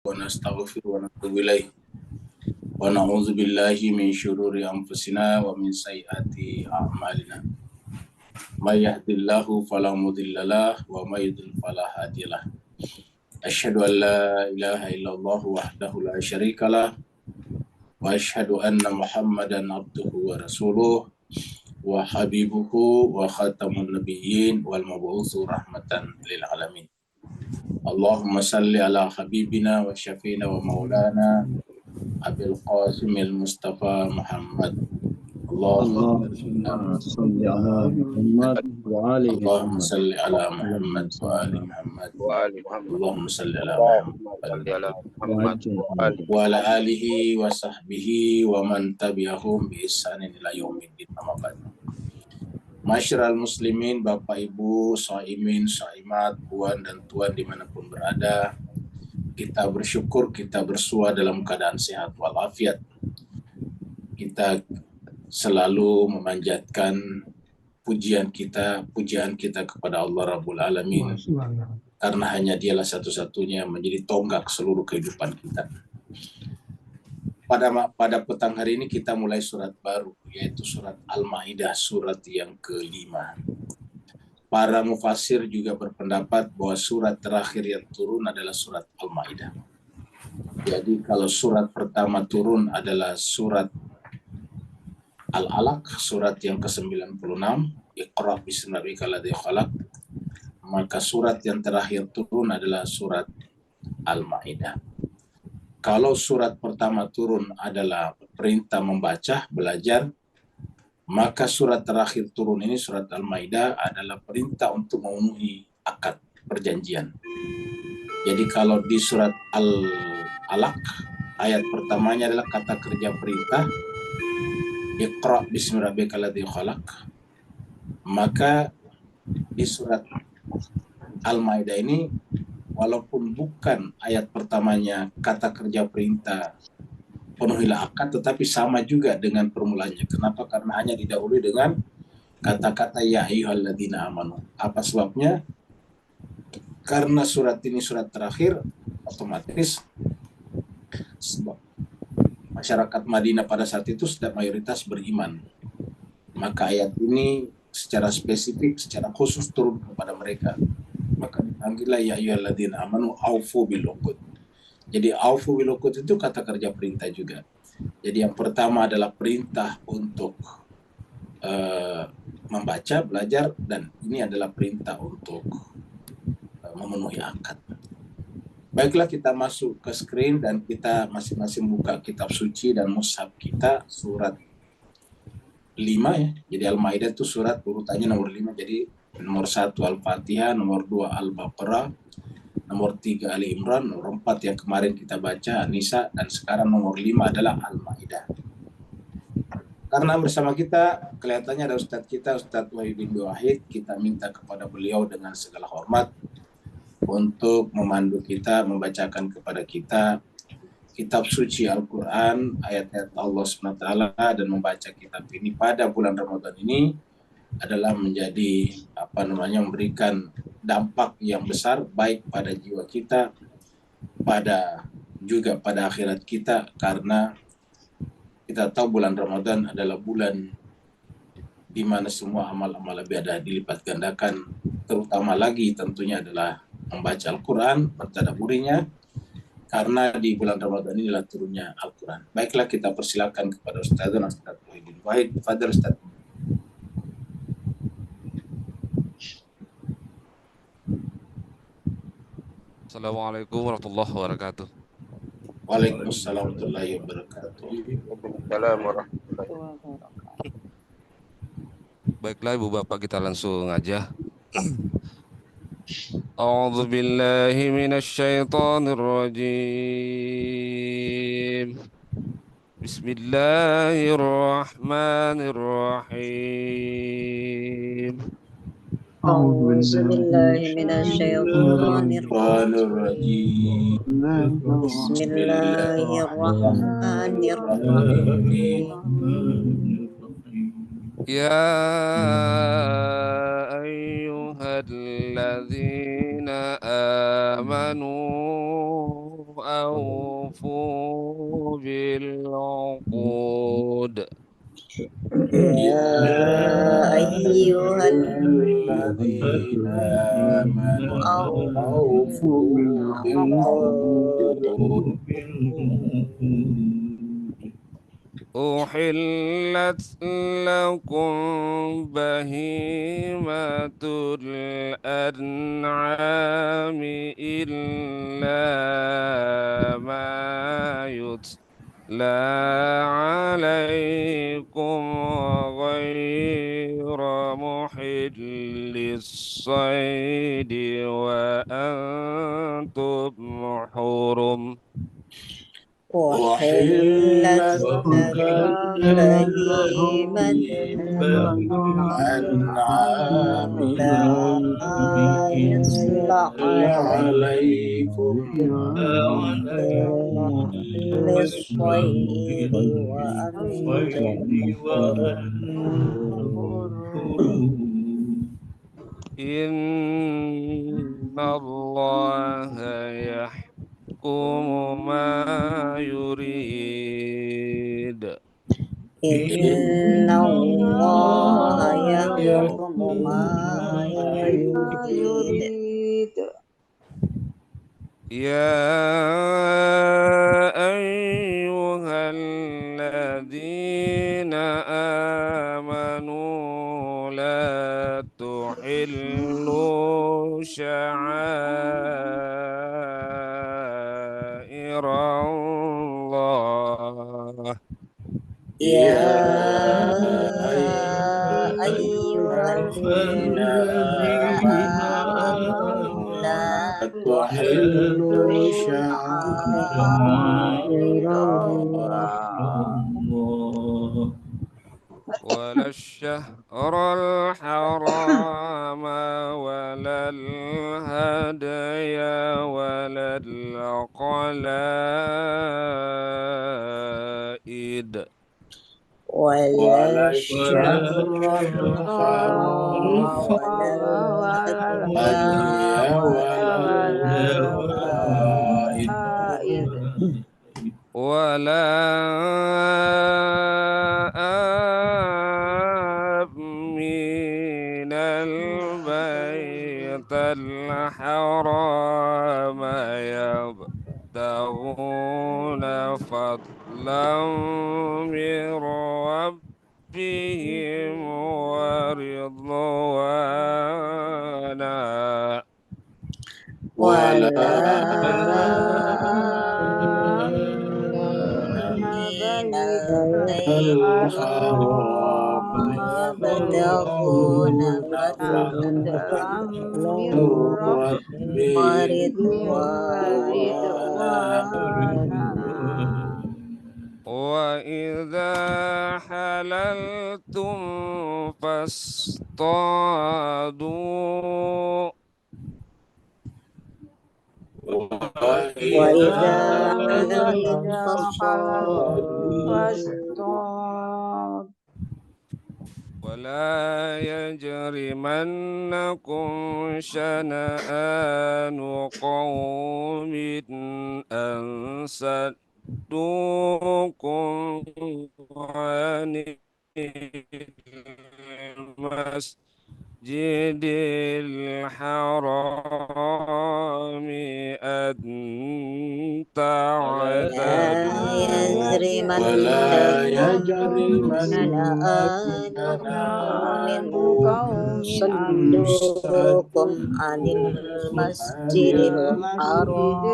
ونستغفر ونتوب إليه ونعوذ بالله من شرور أنفسنا ومن سيئات أعمالنا من يهد الله فلا مضل له ومن يضلل فلا هادي له أشهد أن لا إله إلا الله وحده لا شريك له وأشهد أن محمدا عبده ورسوله وحبيبه وخاتم النبيين والمبعوث رحمة للعالمين اللهم صل على حبيبنا وشفينا ومولانا أبي القاسم المصطفى محمد اللهم صل على محمد وآل اللهم محمد صل على محمد وآل محمد اللهم صل على محمد وعلى آله وصحبه ومن تبعهم بإحسان إلى يوم الدين أما بعد. Masyarakat muslimin, Bapak Ibu, shaimin, shaimat, puan dan tuan dimanapun berada, kita bersyukur kita bersua dalam keadaan sehat walafiat. Kita selalu memanjatkan pujian kita kepada Allah Rabbul Alamin, karena hanya Dialah satu-satunya menjadi tonggak seluruh kehidupan kita. Pada petang hari ini kita mulai surat baru, yaitu surat Al-Maidah, surat yang ke-5. Para mufassir juga berpendapat bahwa surat terakhir yang turun adalah surat Al-Maidah. Jadi kalau surat pertama turun adalah surat Al-Alaq, surat yang ke-96, Iqra bismi rabbikal ladzi khalaq. Maka surat yang terakhir turun adalah surat Al-Maidah. Kalau surat pertama turun adalah perintah membaca, belajar, maka surat terakhir turun ini, surat Al-Maidah, adalah perintah untuk memenuhi akad perjanjian. Jadi kalau di surat Al-Alaq, ayat pertamanya adalah kata kerja perintah, Iqra bismi rabbikal ladzi khalaq. Maka di surat Al-Maidah ini, walaupun bukan ayat pertamanya kata kerja perintah penuhilah akad, tetapi sama juga dengan permulaannya. Kenapa? Karena hanya didahului dengan kata-kata ya ayyuhalladzina amanu. Apa sebabnya? Karena surat ini surat terakhir, otomatis sebab masyarakat Madinah pada saat itu sudah mayoritas beriman. Maka ayat ini secara spesifik, secara khusus turun kepada mereka. Maka dipanggillah ya ayyuhalladzina amanu aufu bil uqud. Jadi aufu bil uqud itu kata kerja perintah juga. Jadi yang pertama adalah perintah untuk membaca, belajar, dan ini adalah perintah untuk memenuhi akad. Baiklah, kita masuk ke screen dan kita masing-masing buka kitab suci dan mushaf kita surat 5 ya. Jadi Al-Maidah itu surat urutannya nomor 5. Jadi nomor 1 Al-Fatihah, nomor 2 Al-Baqarah, nomor 3 Ali Imran, nomor 4 yang kemarin kita baca An-Nisa, dan sekarang nomor 5 adalah Al-Maidah. Karena bersama kita kelihatannya ada Ustadz kita, Ustadz Wahidin Wahid, kita minta kepada beliau dengan segala hormat untuk memandu kita, membacakan kepada kita kitab suci Al-Quran, ayat-ayat Allah SWT, dan membaca kitab ini pada bulan Ramadan ini adalah menjadi memberikan dampak yang besar baik pada jiwa kita, juga pada akhirat kita, karena kita tahu bulan Ramadan adalah bulan di mana semua amal-amal ibadah dilipat gandakan, terutama lagi tentunya adalah membaca Al-Quran, bertadabburinya, karena di bulan Ramadan inilah turunnya Al-Quran. Baiklah, kita persilakan kepada Ustaz Wahidin Wahid. Fadhil Ustaz. Assalamualaikum warahmatullahi wabarakatuh. Waalaikumsalam warahmatullahi wabarakatuh. Baiklah Ibu Bapak, kita langsung aja. A'udzu billahi minasyaitonir rajim. Bismillahirrahmanirrahim. أعوذ بالله من الشيطان الرجيم بسم الله الرحمن الرحيم يا أيها الذين آمنوا أوفوا بالعقود يا أيها الذين آمنوا أوفوا العقود أحلت لكم بهيمة الأنعام إلا ما يتلى عليكم غير محل الصيد وأنتم حرم أحلت لكم بهيمة الأنعام إلا ما يتلى عليكم للصيد وأنتم حرم إن الله يحكم ما يريد إن الله يحكم ما يريد يا أيها الذين آمنوا لا تحلوا شعائر الله يا أيها الذين الذين آمنوا آمنوا لا تحلوا تحلوا شعائر شعائر الله ولا الشهر الحرام ولا الهدي ولا القلائد ولا الشهر الحرام ولا ولا الهدي ولا القلائد ولا آمين البيت الحرام يبتغون فضلا من ربهم ورضوانا ولا آمين البيت الحرام يبتغون فضلا من ورضوانا وإذا حللتم فاصطادوا وإذا حللتم فاصطادوا ولا يجرمنكم شنآن قوم أن صدوكم عن المسجد الحرام أن تعتدوا ولا يجرمنكم شنآن قوم صدوكم عن المسجد الحرام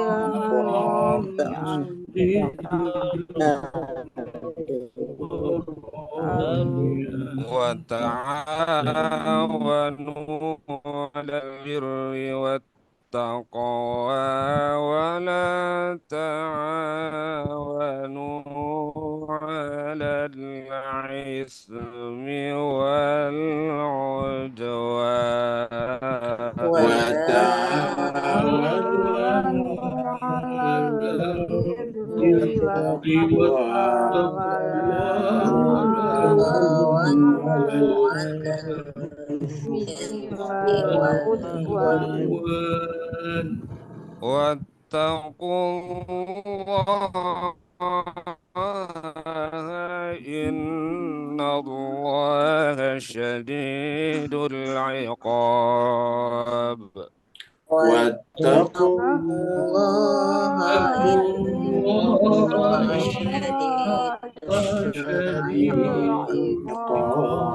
وتعاونوا على البر والتقوى ولا تعاونوا على الإثم والعدوان وتعاونوا على البر والتقوى والعدوان واتقوا الله إن الله شديد العقاب واتقوا الله إن الله شديد العقاب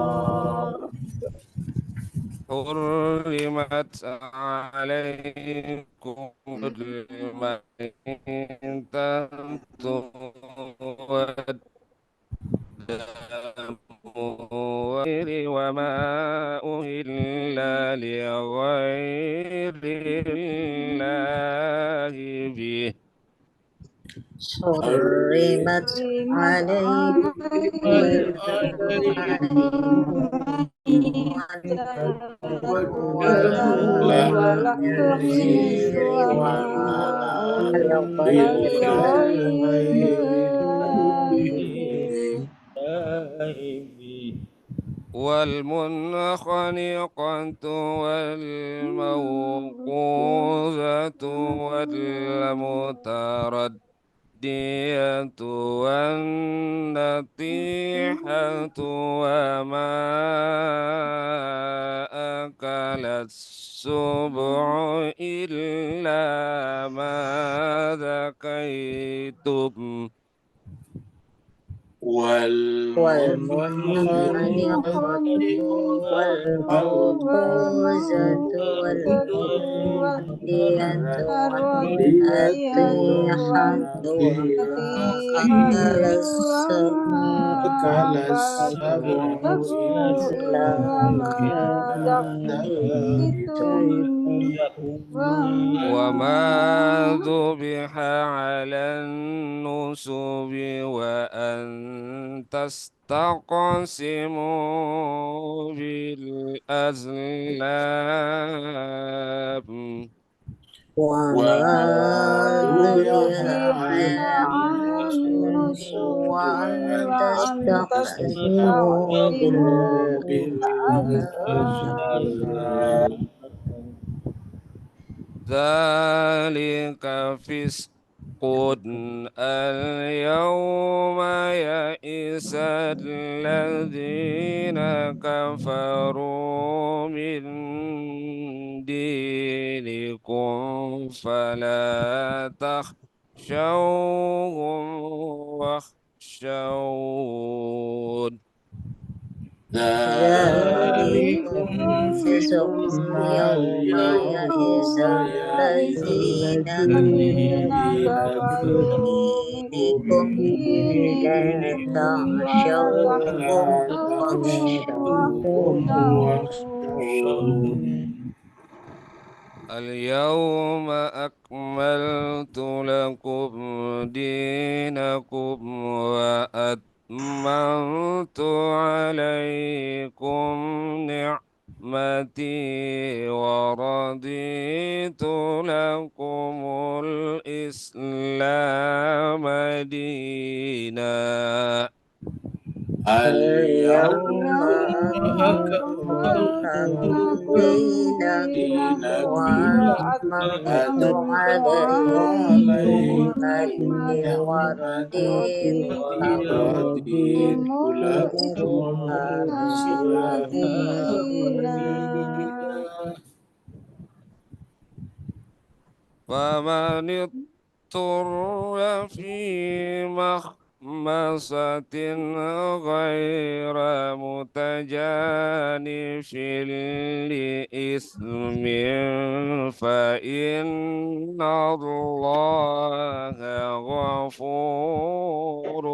حرمت عليكم الميتة والدم وما أهل لغير الله به حرمت عليكم والدم والخنزير وما أهل غير والمنخنقة والموقوذة والمتردية والنطيحة وما أكل السبع إلا ما ذكيتم والمنخنقة والموقوذة والمتردية والنطيحة وما أكل السبع إلا ما ذكيتم وما ذبح على النصب وأن تستقسموا بالأزلام وما ذبح على النصب وأن تستقسموا بالأزلام ذلك فسق اليوم يئس الذين كفروا من دينكم فلا تخشوهم واخشون ذلكم فسق يوم يئس الذين كفروا من دينكم لا تخشوهم واخشون اليوم أكملت لكم دينكم وأتممت عليكم نعمتي ورضيت لكم الإسلام دينا اليوم أكملت لكم دينكم وأتممت عليكم نعمتي ورضيت لكم الإسلام دينا فمن اضطر في مخمصة غير متجانف لإثم فإن الله غفور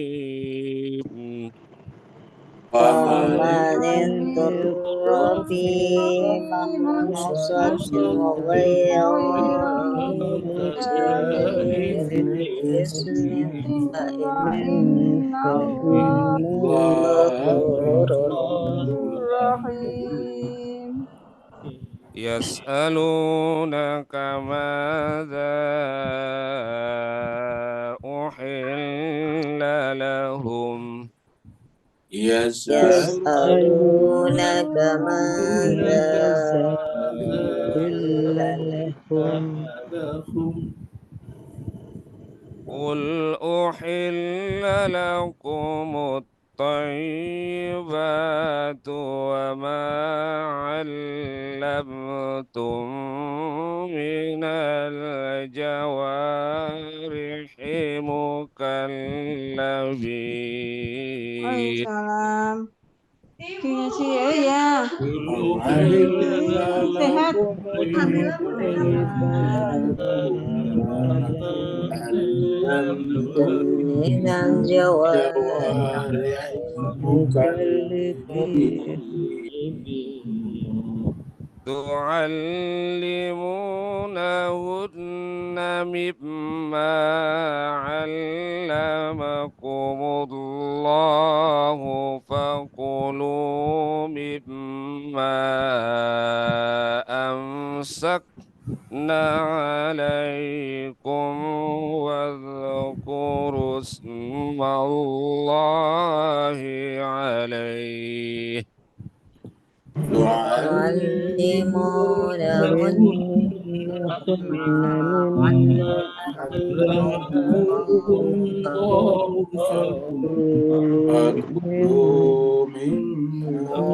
رحيم فمن اضطر في مخمصة غير متجانف لإثم فإن الله غفور رحيم يسألونك ماذا أحل لهم يسألونك ماذا أحل قل أحل لكم الطيبات وما علمتم من الجوارح مكلبين Waalaikumsalam. Gini sih ya. Sehat. من الجوارح تعلمونهن مما علمكم الله فكلوا مما أمسكنا عليكم واذكروا اسم الله عليه تعلمونهن فكلوا مما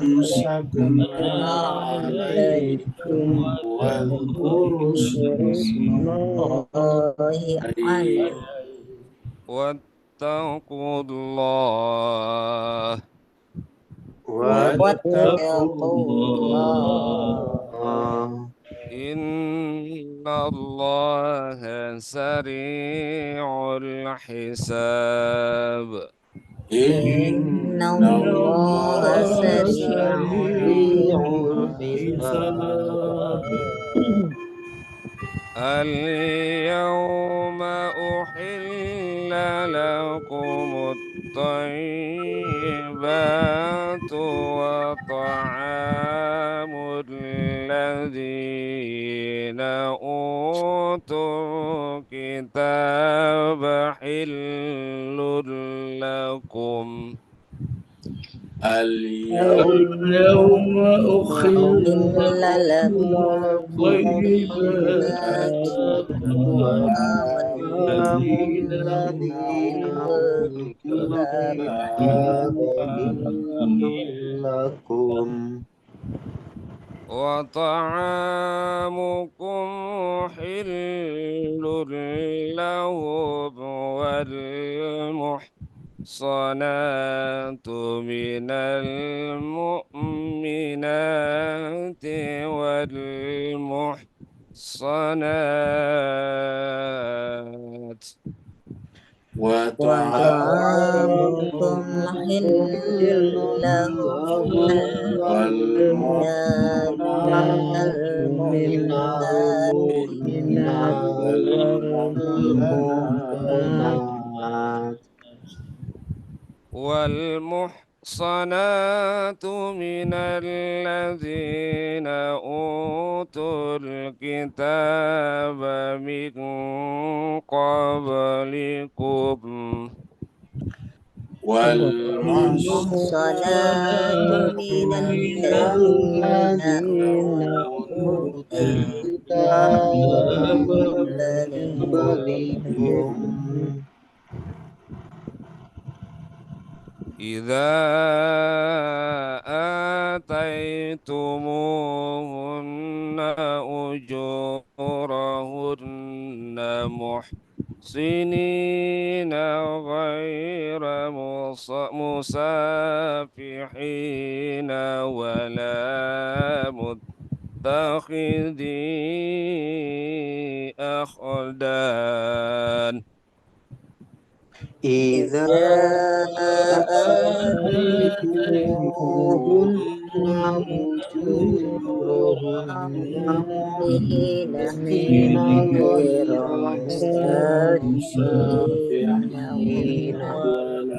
أمسكنا عليكم واذكروا اسم الله عليه واتقوا الله واتقوا الله إن الله سريع الحساب إن الله سريع الحساب اليوم أحل لكم الطيبات وطعام الذين أوتوا الكتاب حل لكم اليوم أحل لكم الطيبات الذين أوتوا الكتاب لكم وطعامكم حل لهم والمحصنات من المؤمنات والمحصنات وطعامكم حل لهم المؤمنات والمحصنات من الذين أوتوا الكتاب من قبلكم والمحصنات من الذين أوتوا الكتاب من قبلكم إذا آتيتموهن أجورهن محسنين غير مسافحين ولا متخذي أخدان إذا آتيتموهن أجورهن محسنين غير مسافحين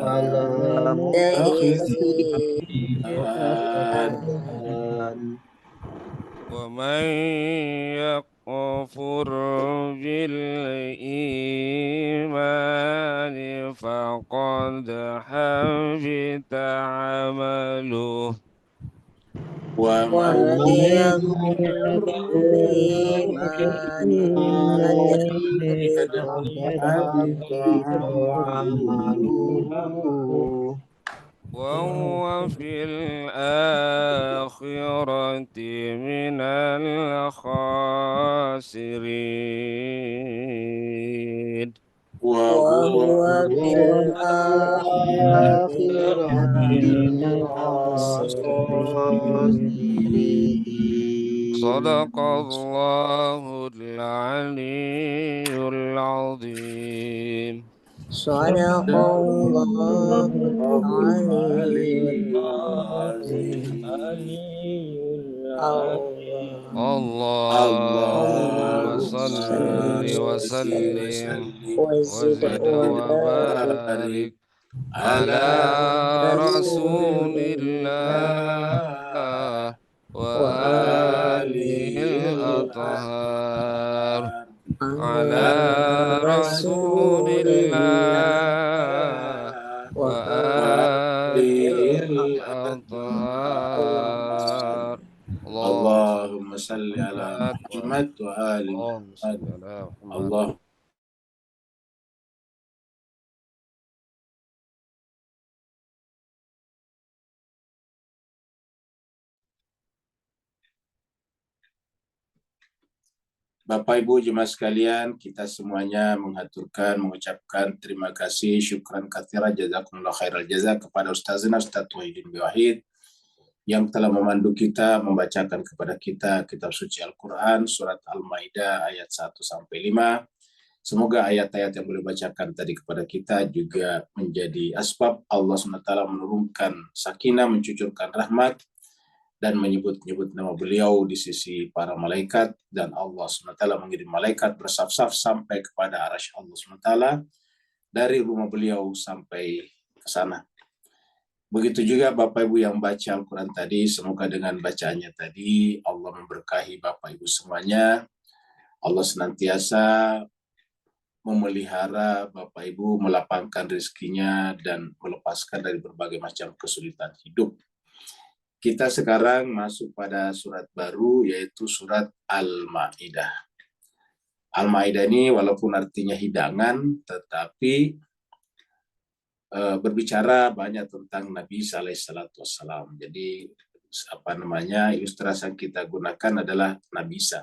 ولا متخذي أخدان ومن يكفر بالإيمان فقد حبط عمله wa man ومن يكفر بالإيمان فلن يحبط عمله وهو في الآخرة من الخاسرين وهو في الآخرة من الخاسرين. صدق الله العلي العظيم. صدق الله العلي العظيم. اللهم صل وسلم وزد وبارك على رسول الله وآله الأطهار على رسول الله وآله الأطهار. Allahumma salli ala Muhammad wa ali اللهم Muhammad. صل على محمد. Allah. Bapak Ibu jemaah sekalian, kita semuanya mengucapkan terima kasih, syukran katsira, jazakumullah khairal jaza kepada Ustazina Ustaz Wahidin Wahid yang telah memandu kita, membacakan kepada kita kitab suci Al-Quran, surat Al-Maidah ayat 1-5. Semoga ayat-ayat yang boleh bacakan tadi kepada kita juga menjadi asbab Allah SWT menurunkan sakinah, mencucurkan rahmat, dan menyebut-nyebut nama beliau di sisi para malaikat, dan Allah SWT mengirim malaikat bersaf-saf sampai kepada arasy Allah SWT dari rumah beliau sampai ke sana. Begitu juga Bapak Ibu yang baca Al-Quran tadi, semoga dengan bacaannya tadi Allah memberkahi Bapak Ibu semuanya. Allah senantiasa memelihara Bapak Ibu, melapangkan rezekinya dan melepaskan dari berbagai macam kesulitan hidup. Kita sekarang masuk pada surat baru, yaitu surat Al-Maidah. Al-Maidah ini walaupun artinya hidangan, tetapi berbicara banyak tentang Nabi Isa alaihissalatu wassalam. Jadi ilustrasi yang kita gunakan adalah Nabi Isa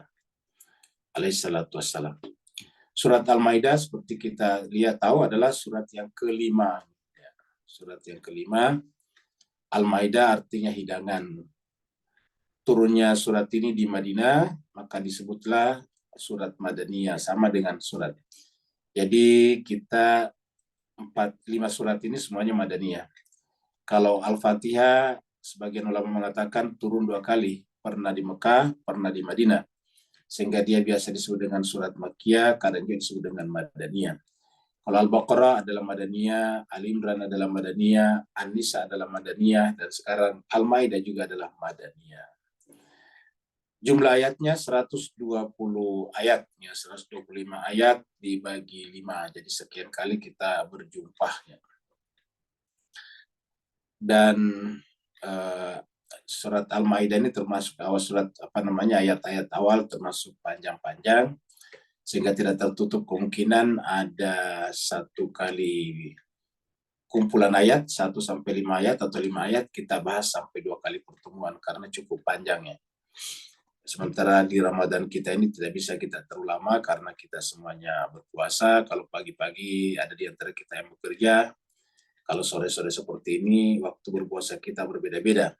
alaihissalatu wassalam. Surat Al-Maidah seperti kita tahu adalah surat yang kelima. Surat yang kelima. Al-Maidah artinya hidangan. Turunnya surat ini di Madinah, maka disebutlah surat Madaniyah, sama dengan surat. Jadi kita 4-5 surat ini semuanya Madaniyah. Kalau Al-Fatihah, sebagian ulama mengatakan turun 2 kali, pernah di Mekah, pernah di Madinah. Sehingga dia biasa disebut dengan surat Makkiyah, kadang juga disebut dengan Madaniyah. Kalau Al-Baqarah adalah Madaniyah, Al-Imran adalah Madaniyah, An-Nisa adalah Madaniyah, dan sekarang Al-Maidah juga adalah Madaniyah. Jumlah ayatnya 120 ayat, 125 ayat dibagi 5, jadi sekian kali kita berjumpa. Dan surat Al-Maidah ini termasuk awal surat ayat-ayat awal termasuk panjang-panjang, sehingga tidak tertutup kemungkinan ada 1 kali kumpulan ayat 1-5 ayat atau 5 ayat kita bahas sampai 2 kali pertemuan karena cukup panjangnya. Sementara di Ramadan kita ini tidak bisa kita terlalu lama karena kita semuanya berpuasa. Kalau pagi-pagi ada di antara kita yang bekerja. Kalau sore-sore seperti ini, waktu berpuasa kita berbeda-beda.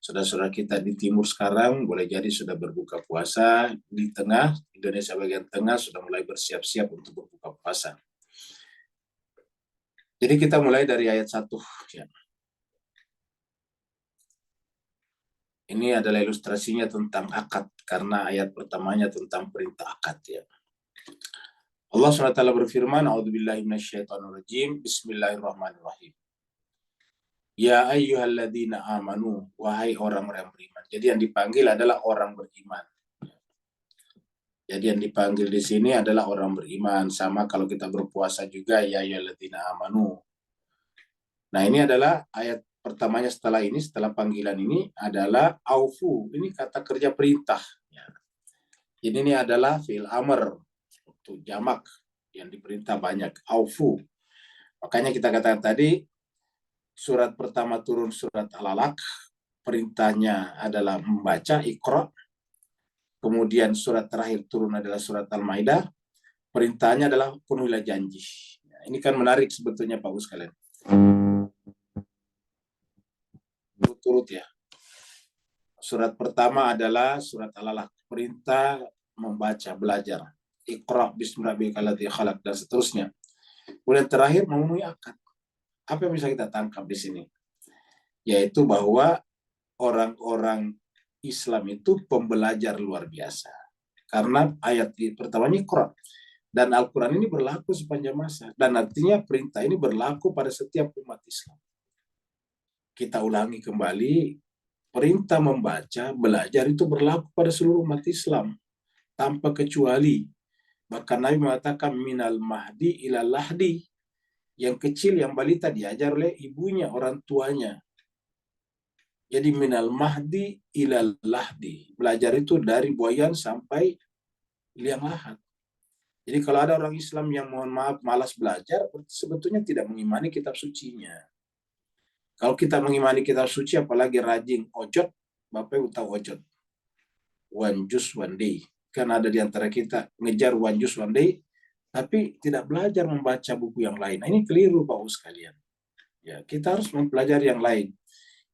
Saudara-saudara kita di timur sekarang boleh jadi sudah berbuka puasa. Di tengah, Indonesia bagian tengah sudah mulai bersiap-siap untuk berbuka puasa. Jadi kita mulai dari ayat 1. Ya. Ini adalah ilustrasinya tentang akad, karena ayat pertamanya tentang perintah akad. Ya. Allah SWT berfirman, A'udzubillahi minasyaitonirrajim, Bismillahirrahmanirrahim. Ya ayyuhalladzina amanu, wahai orang-orang beriman. Jadi yang dipanggil adalah orang beriman. Jadi yang dipanggil di sini adalah orang beriman. Sama kalau kita berpuasa juga, ya ayyuhalladzina amanu. Nah ini adalah ayat pertamanya setelah ini, setelah panggilan ini adalah aufu. Ini kata kerja perintah. Ya. Ini adalah fi'il amr untuk jamak yang diperintah banyak. Aufu. Makanya kita katakan tadi surat pertama turun surat Al-Alaq, perintahnya adalah membaca Iqra. Kemudian surat terakhir turun adalah surat Al-Maidah, perintahnya adalah penuhilah janji. Nah, ini kan menarik sebetulnya Pak Gus kalian. Turut ya. Surat pertama adalah surat Al-Alaq, perintah membaca, belajar. Iqra bismi rabbikal ladzi khalaq dan seterusnya. Kemudian terakhir memenuhi akad. Apa yang bisa kita tangkap di sini? Yaitu bahwa orang-orang Islam itu pembelajar luar biasa. Karena ayat pertamanya Iqra. Dan Al-Quran ini berlaku sepanjang masa. Dan artinya perintah ini berlaku pada setiap umat Islam. Kita ulangi kembali, perintah membaca, belajar itu berlaku pada seluruh umat Islam. Tanpa kecuali. Bahkan Nabi mengatakan minal mahdi ilal lahdi. Yang kecil, yang balita diajar oleh ibunya, orang tuanya. Jadi minal mahdi ilal lahdi. Belajar itu dari buayan sampai liang lahat. Jadi kalau ada orang Islam yang mohon maaf malas belajar, sebetulnya tidak mengimani kitab sucinya. Kalau kita mengimani kitab suci, apalagi rajin ojot, Bapak Ibu tahu ojot. One juice one day. Kan ada di antara kita ngejar one juice one day, tapi tidak belajar membaca buku yang lain. Nah, ini keliru Pak Us sekalian. Ya, kita harus mempelajari yang lain.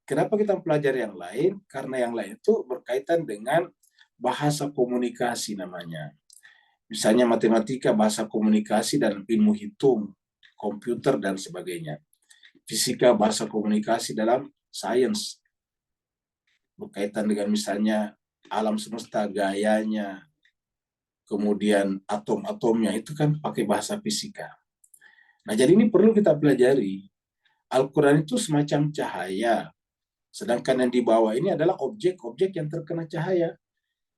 Kenapa kita mempelajari yang lain? Karena yang lain itu berkaitan dengan bahasa komunikasi namanya. Misalnya matematika, bahasa komunikasi dan ilmu hitung, komputer dan sebagainya. Fisika, bahasa komunikasi dalam sains. Berkaitan dengan misalnya alam semesta, gayanya, kemudian atom-atomnya, itu kan pakai bahasa fisika. Nah, jadi ini perlu kita pelajari. Al-Quran itu semacam cahaya. Sedangkan yang di bawah ini adalah objek-objek yang terkena cahaya.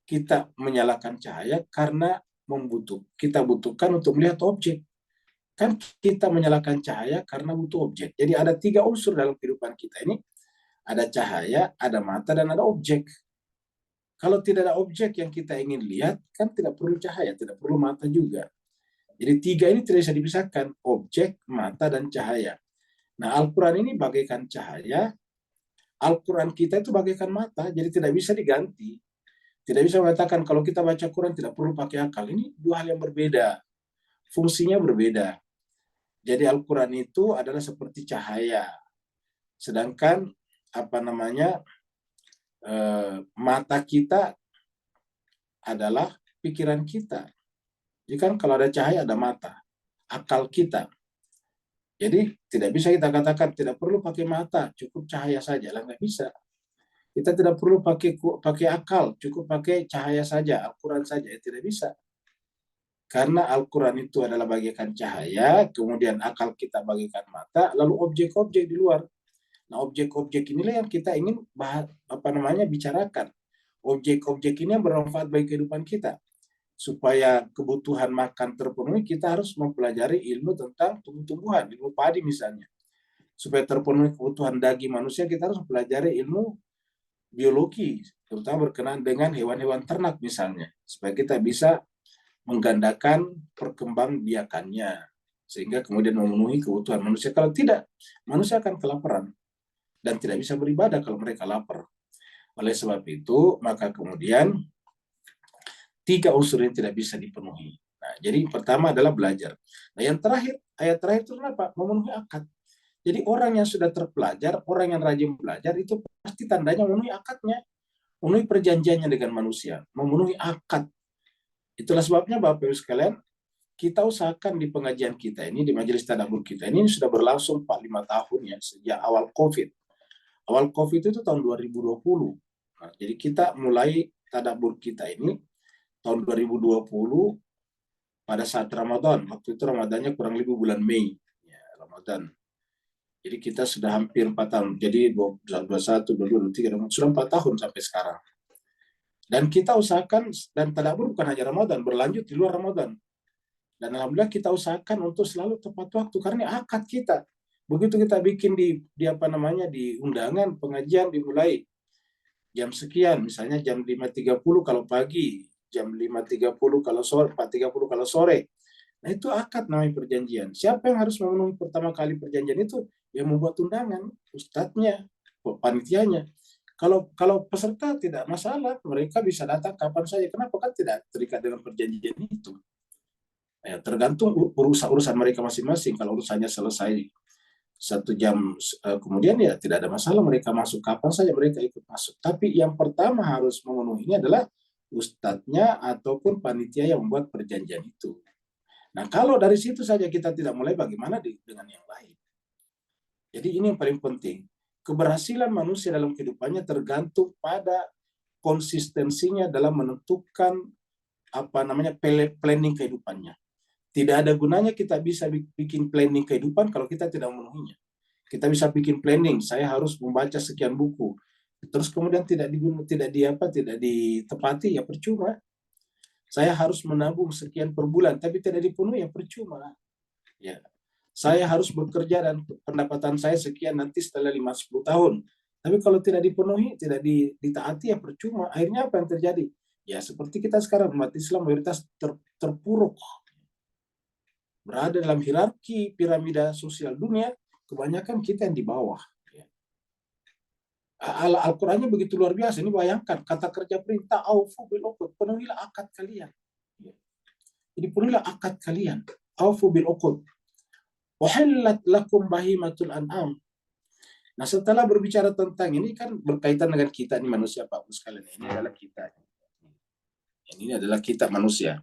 Kita menyalakan cahaya karena kita butuhkan untuk melihat objek. Kan kita menyalakan cahaya karena butuh objek. Jadi ada 3 unsur dalam kehidupan kita ini. Ada cahaya, ada mata, dan ada objek. Kalau tidak ada objek yang kita ingin lihat, kan tidak perlu cahaya, tidak perlu mata juga. Jadi 3 ini tidak bisa dipisahkan. Objek, mata, dan cahaya. Nah, Al-Quran ini bagaikan cahaya. Al-Quran kita itu bagaikan mata, jadi tidak bisa diganti. Tidak bisa mengatakan kalau kita baca Quran tidak perlu pakai akal. Ini 2 hal yang berbeda. Fungsinya berbeda. Jadi Al-Quran itu adalah seperti cahaya. Sedangkan mata kita adalah pikiran kita. Jadi kan kalau ada cahaya ada mata. Akal kita. Jadi tidak bisa kita katakan tidak perlu pakai mata, cukup cahaya saja. Lah nggak bisa. Kita tidak perlu pakai akal, cukup pakai cahaya saja, Al-Quran saja. Tidak bisa. Karena Al-Quran itu adalah bagaikan cahaya, kemudian akal kita bagaikan mata, lalu objek-objek di luar. Nah, objek-objek inilah yang kita ingin bicarakan. Objek-objek ini yang bermanfaat bagi kehidupan kita. Supaya kebutuhan makan terpenuhi, kita harus mempelajari ilmu tentang tumbuh-tumbuhan, ilmu padi misalnya. Supaya terpenuhi kebutuhan daging manusia, kita harus mempelajari ilmu biologi, terutama berkenaan dengan hewan-hewan ternak misalnya. Supaya kita bisa menggandakan perkembangbiakannya. Sehingga kemudian memenuhi kebutuhan manusia. Kalau tidak, manusia akan kelaparan. Dan tidak bisa beribadah kalau mereka lapar. Oleh sebab itu, maka kemudian 3 unsur yang tidak bisa dipenuhi. Nah, jadi pertama adalah belajar. Nah, yang terakhir, ayat terakhir itu apa? Memenuhi akad. Jadi orang yang sudah terpelajar, orang yang rajin belajar, itu pasti tandanya memenuhi akadnya. Memenuhi perjanjiannya dengan manusia. Memenuhi akad. Itulah sebabnya Bapak Ibu sekalian, kita usahakan di pengajian kita ini, di majelis tadabbur kita ini sudah berlangsung 4-5 tahun ya, sejak awal COVID. Awal COVID itu tahun 2020. Nah, jadi kita mulai tadabbur kita ini tahun 2020 pada saat Ramadan. Waktu itu Ramadannya kurang lebih bulan Mei. Ya, Ramadan. Jadi kita sudah hampir 4 tahun. Jadi 21, 22, 23, sudah 4 tahun sampai sekarang. Dan kita usahakan, dan tadabbur bukan hanya Ramadan, berlanjut di luar Ramadan. Dan alhamdulillah kita usahakan untuk selalu tepat waktu, karena akad kita. Begitu kita bikin di apa namanya di undangan pengajian dimulai jam sekian, misalnya jam 5.30 kalau pagi, jam 5.30 kalau sore, 4.30 kalau sore. Nah itu akad namanya perjanjian. Siapa yang harus memenuhi pertama kali perjanjian itu? Yang membuat undangan, ustadznya, panitianya. Kalau peserta tidak masalah, mereka bisa datang kapan saja. Kenapa? Kan tidak terikat dengan perjanjian itu. Ya, tergantung urusan mereka masing-masing. Kalau urusannya selesai 1 jam kemudian ya tidak ada masalah, mereka masuk kapan saja mereka ikut masuk. Tapi yang pertama harus memenuhinya adalah ustadznya ataupun panitia yang membuat perjanjian itu. Nah kalau dari situ saja kita tidak mulai, bagaimana dengan yang lain? Jadi ini yang paling penting. Keberhasilan manusia dalam kehidupannya tergantung pada konsistensinya dalam menentukan apa namanya planning kehidupannya. Tidak ada gunanya kita bisa bikin planning kehidupan kalau kita tidak memenuhinya. Kita bisa bikin planning, saya harus membaca sekian buku. Terus kemudian tidak ditepati, ya percuma. Saya harus menabung sekian per bulan, tapi tidak dipenuhi, ya percuma. Ya. Saya harus bekerja dan pendapatan saya sekian nanti setelah 5-10 tahun. Tapi kalau tidak dipenuhi, tidak ditaati, ya percuma. Akhirnya apa yang terjadi? Ya seperti kita sekarang, umat Islam mayoritas terpuruk. Berada dalam hierarki piramida sosial dunia, kebanyakan kita yang di bawah. Al-Qurannya begitu luar biasa. Ini bayangkan, kata kerja perintah, aufu bil uqud, penuhilah akad kalian. Jadi penuhilah akad kalian. Aufu bil uqud. Uhillat lakum bahimatul an'am. Nah setelah berbicara tentang ini kan berkaitan dengan kita nih manusia Pak sekalian. Ini adalah kita. Ini adalah kita manusia.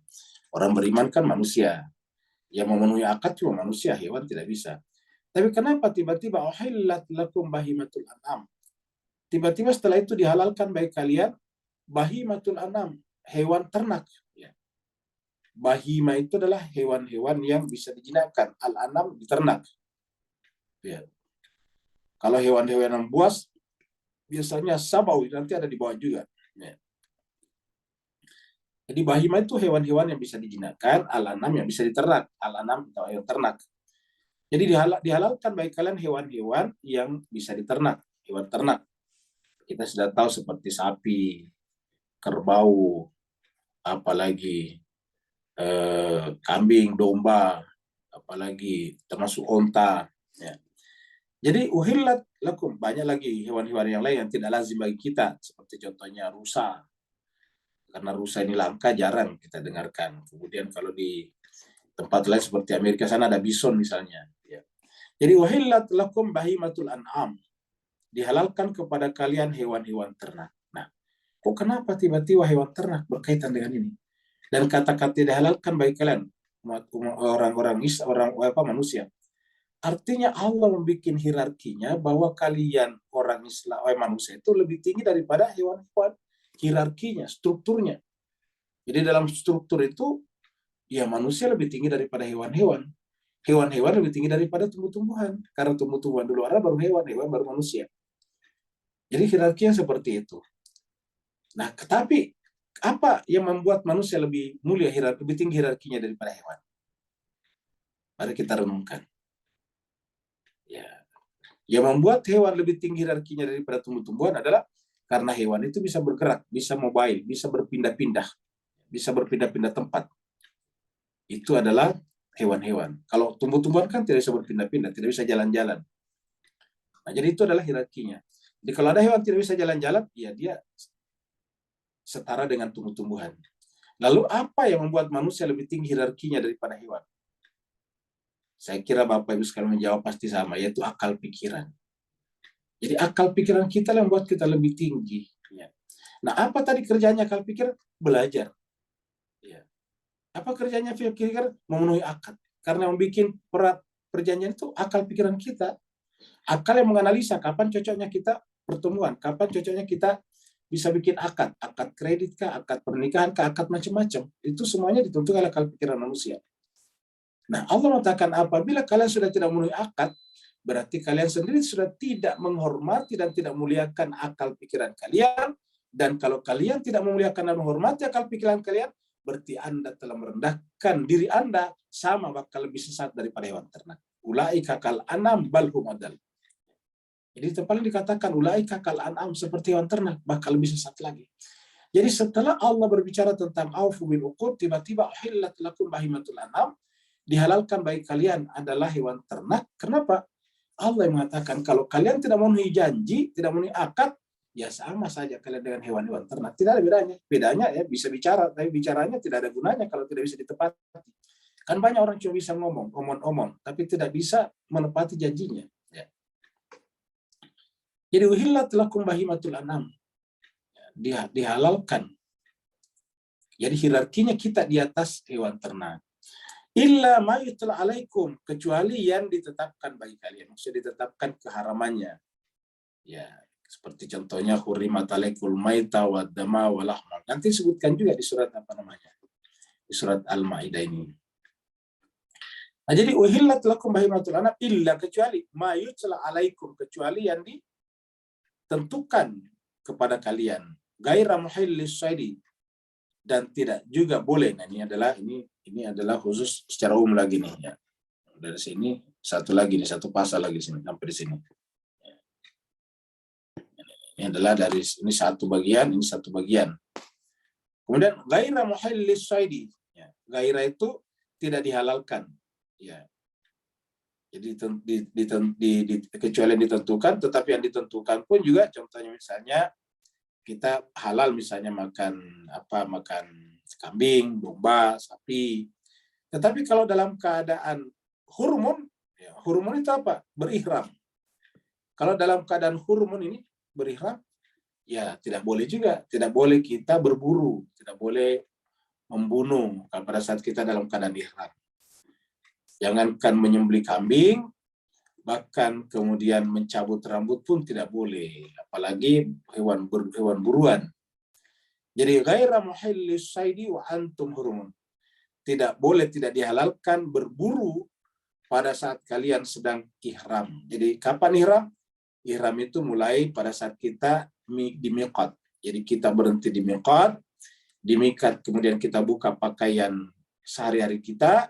Orang beriman kan manusia. Yang memenuhi akad cuma manusia, hewan tidak bisa. Tapi kenapa tiba-tiba uhillat lakum bahimatul an'am? Tiba-tiba setelah itu dihalalkan bagi kalian bahimatul an'am, hewan ternak. Ya. Bahima itu adalah hewan-hewan yang bisa dijinakkan. Al-an'am diternak. Ya. Kalau hewan-hewan yang buas, biasanya sabau, nanti ada di bawah juga. Ya. Jadi bahima itu hewan-hewan yang bisa dijinakkan, al-an'am yang bisa diternak. Al-an'am atau hewan ternak. Jadi dihalalkan bagi kalian hewan-hewan yang bisa diternak, hewan ternak. Kita sudah tahu seperti sapi, kerbau, apalagi kambing, domba, apalagi termasuk onta. Ya. Jadi uhillat lakum, banyak lagi hewan-hewan yang lain yang tidak lazim bagi kita, seperti contohnya rusa. Karena rusa ini langka, jarang kita dengarkan. Kemudian kalau di tempat lain seperti Amerika sana ada bison misalnya. Ya. Jadi uhillat lakum bahimatul an'am, dihalalkan kepada kalian hewan-hewan ternak. Nah, kok kenapa tiba-tiba hewan ternak berkaitan dengan ini? Dan kata-kata dihalalkan bagi kalian orang-orang manusia. Artinya Allah membuat hierarkinya bahwa kalian orang Islam, manusia itu lebih tinggi daripada hewan-hewan. Hierarkinya, strukturnya. Jadi dalam struktur itu, ya manusia lebih tinggi daripada hewan-hewan. Hewan-hewan lebih tinggi daripada tumbuh-tumbuhan. Karena tumbuh-tumbuhan dulu ada, baru hewan baru manusia. Jadi hierarkinya seperti itu. Nah, tetapi apa yang membuat manusia lebih mulia, lebih tinggi hierarkinya daripada hewan? Mari kita renungkan. Ya. Yang membuat hewan lebih tinggi hierarkinya daripada tumbuh-tumbuhan adalah karena hewan itu bisa bergerak, bisa mobile, bisa berpindah-pindah, bisa berpindah-pindah tempat. Itu adalah hewan-hewan. Kalau tumbuh-tumbuhan kan tidak bisa berpindah-pindah, tidak bisa jalan-jalan. Nah, jadi itu adalah hierarkinya. Jadi kalau ada hewan tidak bisa jalan-jalan, ya dia setara dengan tumbuh-tumbuhan. Lalu apa yang membuat manusia lebih tinggi hierarkinya daripada hewan? Saya kira Bapak Ibu sekalian menjawab pasti sama, yaitu akal pikiran. Jadi akal pikiran kita yang membuat kita lebih tinggi. Ya. Nah, apa tadi kerjanya akal pikiran? Belajar. Ya. Apa kerjanya pikiran? Memenuhi akad. Karena membuat perjanjian itu akal pikiran kita. Akal yang menganalisa kapan cocoknya kita pertemuan, kapan cocoknya kita bisa bikin akad kredit kah, akad pernikahan kah, akad macam-macam. Itu semuanya ditentukan oleh akal pikiran manusia. Nah, Allah mengatakan apabila kalian sudah tidak memenuhi akad, berarti kalian sendiri sudah tidak menghormati dan tidak memuliakan akal pikiran kalian. Dan kalau kalian tidak memuliakan dan menghormati akal pikiran kalian, berarti Anda telah merendahkan diri Anda, sama bakal lebih sesat daripada hewan ternak. ulaika kal an'am bal hum adall. Jadi tempatnya dikatakan ulaika kal an'am, seperti hewan ternak, bahkan lebih sesat lagi. Jadi setelah Allah berbicara tentang aufu bil uqud, tiba-tiba uhillat lakum bahimatul an'am, dihalalkan bagi kalian adalah hewan ternak. Kenapa? Allah yang mengatakan kalau kalian tidak memenuhi janji, tidak memenuhi akad, ya sama saja kalian dengan hewan-hewan ternak. Tidak ada bedanya. Bedanya ya bisa bicara, tapi bicaranya tidak ada gunanya kalau tidak bisa ditepati. Kan banyak orang cuma bisa ngomong, omong-omong, tapi tidak bisa menepati janjinya. Ya. Jadi uhillat lakum bahimatul an'am, dihalalkan. Jadi hierarkinya kita di atas hewan ternak. Illa ma yutla alaikum, kecuali yang ditetapkan bagi kalian. Maksudnya ditetapkan keharamannya. Ya, seperti contohnya hurrimat alaikul maita wad dama wal lahma. Nanti sebutkan juga di surat apa namanya? Di surat Al-Maidah ini. Nah, jadi uhillat lakum bahimatul an'am illa, kecuali ma yutla alaikum, kecuali yang ditentukan kepada kalian. Gaira muhillis saidi, dan tidak juga boleh. Nah, ini adalah khusus secara umum lagi nih ya. Dari sini satu lagi nih, satu pasal lagi sini sampai di sini. Ini adalah dari ini satu bagian, ini satu bagian. Kemudian gaira muhillis saidi, ya. Gaira itu tidak dihalalkan, ya. Jadi kecuali yang ditentukan, tetapi yang ditentukan pun juga contohnya misalnya kita halal misalnya makan kambing, domba, sapi. Tetapi kalau dalam keadaan hurmun, ya, hurmun itu apa? Berihram. Kalau dalam keadaan hurmun ini berihram, ya tidak boleh juga. Tidak boleh kita berburu, tidak boleh membunuh pada saat kita dalam keadaan ihram. Jangankan menyembelih kambing, bahkan kemudian mencabut rambut pun tidak boleh, apalagi hewan buruan. Jadi ghaira muhillis saidi wa antum hurumun. Tidak boleh, tidak dihalalkan berburu pada saat kalian sedang ihram. Jadi kapan ihram? Ihram itu mulai pada saat kita di miqat. Jadi kita berhenti di miqat, kemudian kita buka pakaian sehari-hari kita,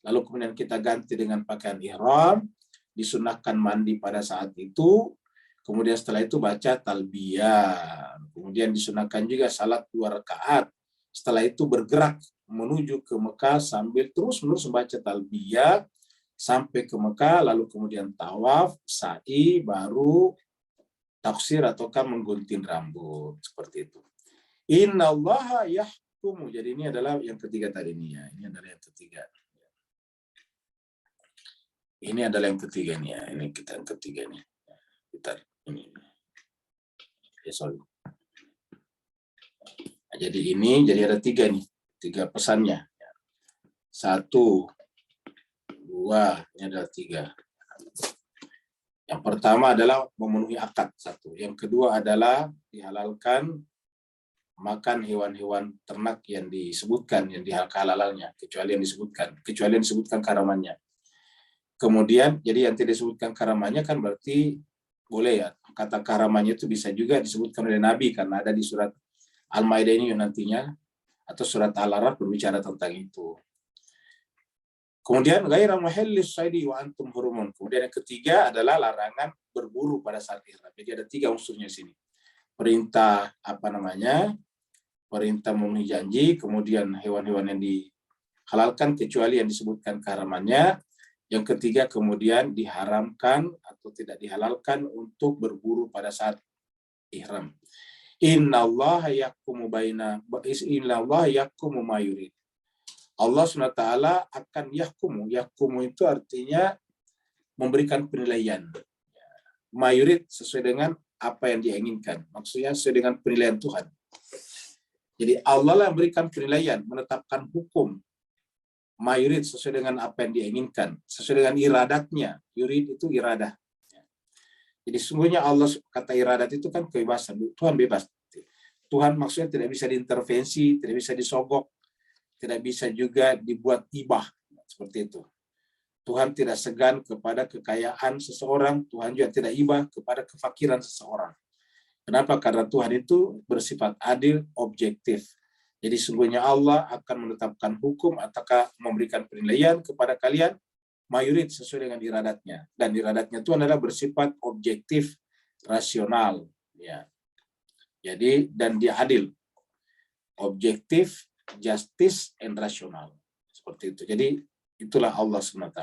lalu kemudian kita ganti dengan pakaian ihram, disunahkan mandi pada saat itu, kemudian setelah itu baca talbiyah, kemudian disunahkan juga salat 2 rakaat, setelah itu bergerak menuju ke Mekah sambil terus-menerus membaca talbiyah sampai ke Mekah, lalu kemudian tawaf, sa'i, baru taksir ataukah menggunting rambut, seperti itu. Innallaha yahkumu, jadi ini adalah yang ketiga tadi nih ya, ini adalah yang ketiga. Ini adalah yang ketiga nih ya. Ini kita yang ketiga nih. Kita ini. Sorry. Nah, jadi ada 3 nih. 3 pesannya. 1, 2, ini adalah 3. Yang pertama adalah memenuhi akad 1. Yang kedua adalah dihalalkan makan hewan-hewan ternak yang disebutkan, yang dihalalalnya, kecuali yang disebutkan karamannya. Kemudian, jadi yang tidak disebutkan karamannya kan berarti boleh ya. Kata karamannya itu bisa juga disebutkan oleh Nabi, karena ada di surat Al-Maidah ini nantinya, atau surat Al-Araf berbicara tentang itu. Kemudian, ghaira muhillis saidi wa antum hurumun. Kemudian yang ketiga adalah larangan berburu pada saat ihram. Jadi ada 3 unsurnya sini. Perintah perintah memenuhi janji, kemudian hewan-hewan yang dihalalkan kecuali yang disebutkan karamannya. Yang ketiga kemudian diharamkan atau tidak dihalalkan untuk berburu pada saat ihram. Innallaha yahkumu ma yurid. Allah SWT akan yahkumu itu artinya memberikan penilaian. Ma yurid sesuai dengan apa yang dia inginkan. Maksudnya sesuai dengan penilaian Tuhan. Jadi Allah lah memberikan penilaian, menetapkan hukum. Mayurid sesuai dengan apa yang dia inginkan, sesuai dengan iradatnya. Yurid itu iradah. Jadi sungguhnya Allah, kata iradat itu kan kebebasan. Tuhan bebas. Tuhan maksudnya tidak bisa diintervensi, tidak bisa disogok, tidak bisa juga dibuat ibah. Seperti itu. Tuhan tidak segan kepada kekayaan seseorang, Tuhan juga tidak ibah kepada kefakiran seseorang. Kenapa? Karena Tuhan itu bersifat adil, objektif. Jadi sungguhnya Allah akan menetapkan hukum ataukah memberikan penilaian kepada kalian mayurid sesuai dengan iradatnya, dan iradatnya itu adalah bersifat objektif, rasional, ya. Jadi dan dia adil, objektif, justice, and rasional, seperti itu. Jadi itulah Allah SWT.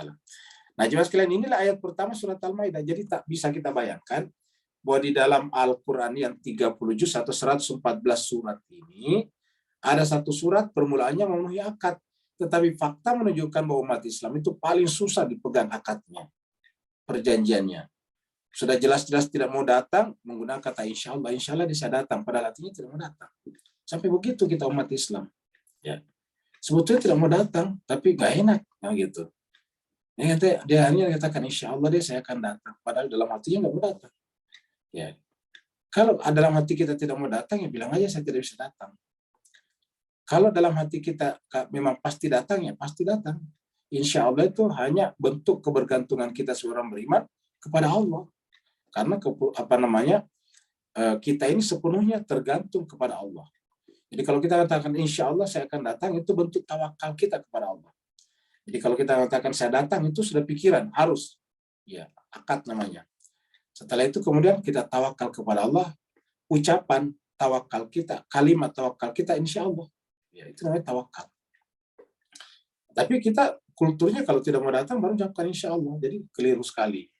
Nah, jemaah sekalian, inilah ayat pertama surat Al-Maidah. Jadi tak bisa kita bayangkan bahwa di dalam Al-Quran yang 30 juz atau 114 surat ini, ada satu surat permulaannya memenuhi akad. Tetapi fakta menunjukkan bahwa umat Islam itu paling susah dipegang akadnya, perjanjiannya. Sudah jelas-jelas tidak mau datang, menggunakan kata insya Allah dia bisa datang. Padahal artinya tidak mau datang. Sampai begitu kita umat Islam. Ya. Sebetulnya tidak mau datang, tapi gak enak. Nah, gitu. Dia hanya katakan insya Allah saya akan datang. Padahal dalam hatinya nggak mau datang. Ya. Kalau dalam hati kita tidak mau datang, ya bilang aja saya tidak bisa datang. Kalau dalam hati kita memang pasti datang, ya pasti datang. Insya Allah itu hanya bentuk kebergantungan kita seorang beriman kepada Allah. Karena kita ini sepenuhnya tergantung kepada Allah. Jadi kalau kita katakan insya Allah saya akan datang, itu bentuk tawakal kita kepada Allah. Jadi kalau kita katakan saya datang, itu sudah pikiran, harus. Ya, akad namanya. Setelah itu kemudian kita tawakal kepada Allah, ucapan tawakal kita, kalimat tawakal kita insya Allah. Ya, itu namanya tawakal. Tapi kita kulturnya kalau tidak mau datang baru ucapkan insya Allah. Jadi keliru sekali.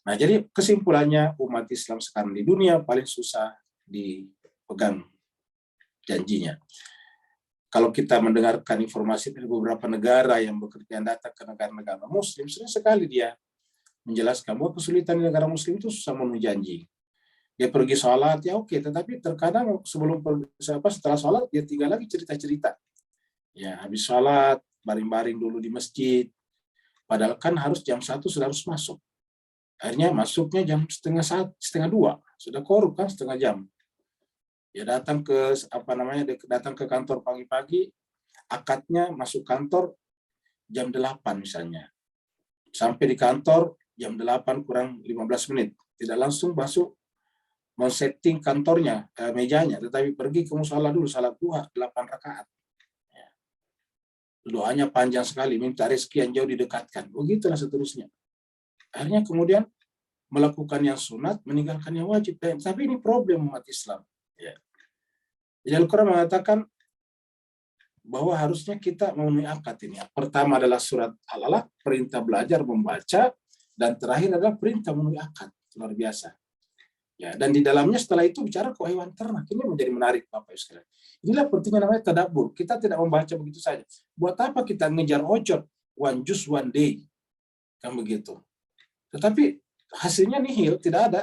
Nah, jadi kesimpulannya umat Islam sekarang di dunia paling susah dipegang janjinya. Kalau kita mendengarkan informasi dari beberapa negara yang bekerja datang ke negara-negara Muslim, sering sekali dia menjelaskan bahwa kesulitan di negara Muslim itu susah memenuhi janji. Dia pergi sholat, ya oke, tetapi terkadang setelah sholat dia tinggal lagi cerita-cerita. Ya, habis sholat, baring-baring dulu di masjid. Padahal kan harus jam 1 sudah harus masuk. Akhirnya masuknya jam setengah 2, sudah korup kan setengah jam. Ya datang ke kantor pagi-pagi, akadnya masuk kantor jam 8 misalnya. Sampai di kantor jam 8 kurang 15 menit. Tidak langsung masuk men-setting kantornya, mejanya, tetapi pergi ke musala dulu, salat duha 8 rakaat. Ya. Doanya panjang sekali, minta rezeki yang jauh didekatkan. Begitulah seterusnya. Akhirnya kemudian melakukan yang sunat, meninggalkan yang wajib. Tapi ini problem umat Islam. Ya. Jadi Al-Quran mengatakan bahwa harusnya kita memenuhi akad ini. Pertama adalah surat Al-Alaq, perintah belajar membaca, dan terakhir adalah perintah memenuhi akad. Luar biasa. Ya, dan di dalamnya setelah itu bicara ke hewan ternak. Ini menjadi menarik Bapak Ibu sekalian. Inilah pentingnya namanya tadabbur. Kita tidak membaca begitu saja. Buat apa kita ngejar ojot, one juice one day, kan begitu. Tetapi hasilnya nihil, tidak ada.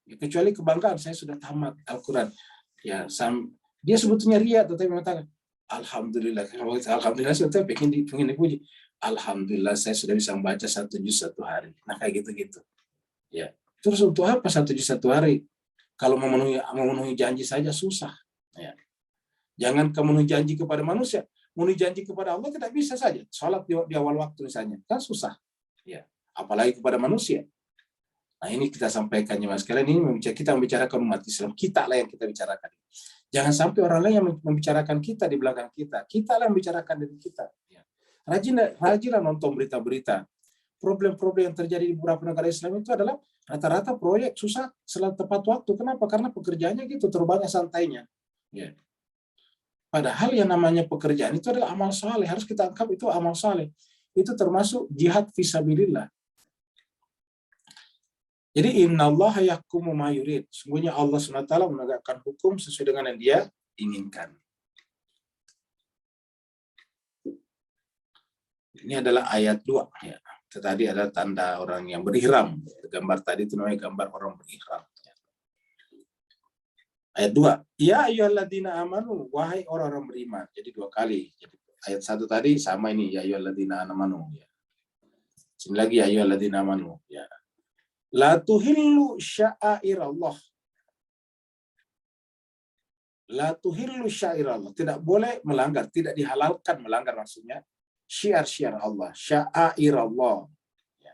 Ya, kecuali kebanggaan saya sudah tamat Al-Quran. Ya, dia sebetulnya ria, tetapi mengatakan alhamdulillah saya pengen dipuji. Alhamdulillah saya sudah bisa membaca 1 juz 1 hari. Nah kayak gitu-gitu. Ya, terus untuk apa 1 juz 1 hari? Kalau memenuhi janji saja susah. Ya. Jangan memenuhi janji kepada manusia, memenuhi janji kepada Allah tidak bisa saja. Salat di awal waktu misalnya, kan susah. Ya, apalagi kepada manusia. Nah ini kita sampaikan Mas sekalian, ini kita membicarakan umat Islam, kita lah yang kita bicarakan. Jangan sampai orang lain yang membicarakan kita di belakang kita. Kita lah yang membicarakan diri kita. Ya. Rajinlah nonton berita-berita. Problem-problem yang terjadi di beberapa negara Islam itu adalah rata-rata proyek susah selalu tepat waktu. Kenapa? Karena pekerjaannya gitu, terlalu banyak santainya. Ya. Padahal yang namanya pekerjaan itu adalah amal saleh. Harus kita anggap itu amal saleh. Itu termasuk jihad fisabilillah. Jadi innallaha yahkumu ma yurid. Sungguhnya Allah SWT menegakkan hukum sesuai dengan yang dia inginkan. Ini adalah ayat 2 ya. Tadi ada tanda orang yang berihram. Gambar tadi itu namanya gambar orang berihram. Ayat 2. Ya ayyuhalladzina amanu, wahai orang-orang beriman. Jadi 2 kali. Jadi ayat 1 tadi sama ini ya ayyuhalladzina amanu ya. Sini lagi ya ayyuhalladzina amanu ya. La tuhillu sya'airallah. La tuhillu sya'airallah. Tidak boleh melanggar, tidak dihalalkan melanggar maksudnya syiar-syiar Allah, sya'airallah. Ya.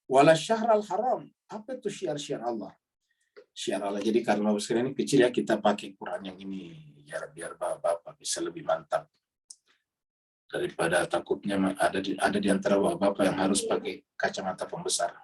Wala syahral haram. Apa itu syiar-syiar Allah? Syiar Allah. Jadi karena sekarang ini kecil ya, kita pakai Quran yang ini biar Bapak bisa lebih mantap. daripada takutnya ada di antara bapak-bapak yang harus pakai kacamata pembesar.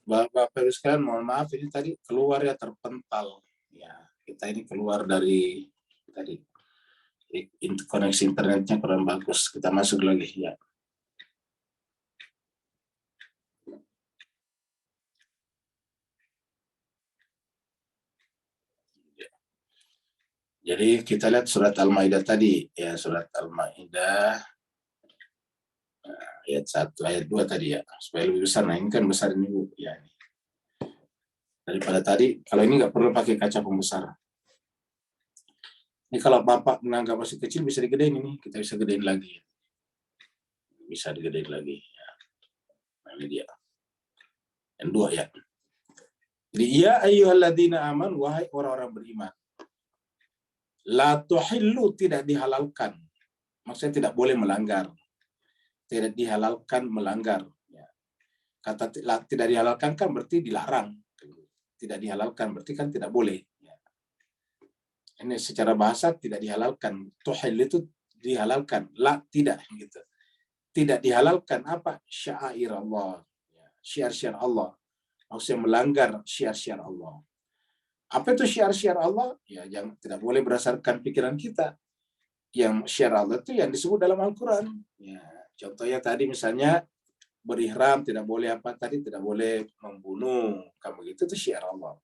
Bapak-bapak sekalian, mohon maaf ini tadi keluar ya, terpental. Ya, kita ini keluar dari tadi koneksi internetnya kurang bagus. Kita masuk lagi ya. Jadi kita lihat surat Al-Maidah tadi ya, surat Al-Maidah ayat 1, ayat 2 tadi ya, supaya lebih besar. Nah ini kan besar ini Bu ya, ini. Daripada tadi, kalau ini nggak perlu pakai kaca pembesar. Ini kalau Bapak menganggap masih kecil bisa digedein ini, kita bisa gedein lagi. Bisa digedein lagi. Ya. Nah, ini dia. Yang 2 ya. Jadi ya ayyuhalladzina aman, wahai orang-orang beriman. La tuhillu, tidak dihalalkan. Maksudnya tidak boleh melanggar. Tidak dihalalkan melanggar. Ya. Kata tidak dihalalkan kan berarti dilarang. Tidak dihalalkan berarti kan tidak boleh. Ya. Ini secara bahasa tidak dihalalkan. Tuhil itu dihalalkan. La tidak gitu. Tidak dihalalkan apa? Syair Allah. Ya. Syiar-syiar Allah. Maksudnya melanggar syiar-syiar Allah. Apa itu syiar-syiar Allah? Ya, yang tidak boleh berdasarkan pikiran kita. Yang syiar Allah itu yang disebut dalam Al-Quran. Ya, contohnya tadi misalnya berihram tidak boleh apa tadi, tidak boleh membunuh, kamu gitu itu syiar Allah.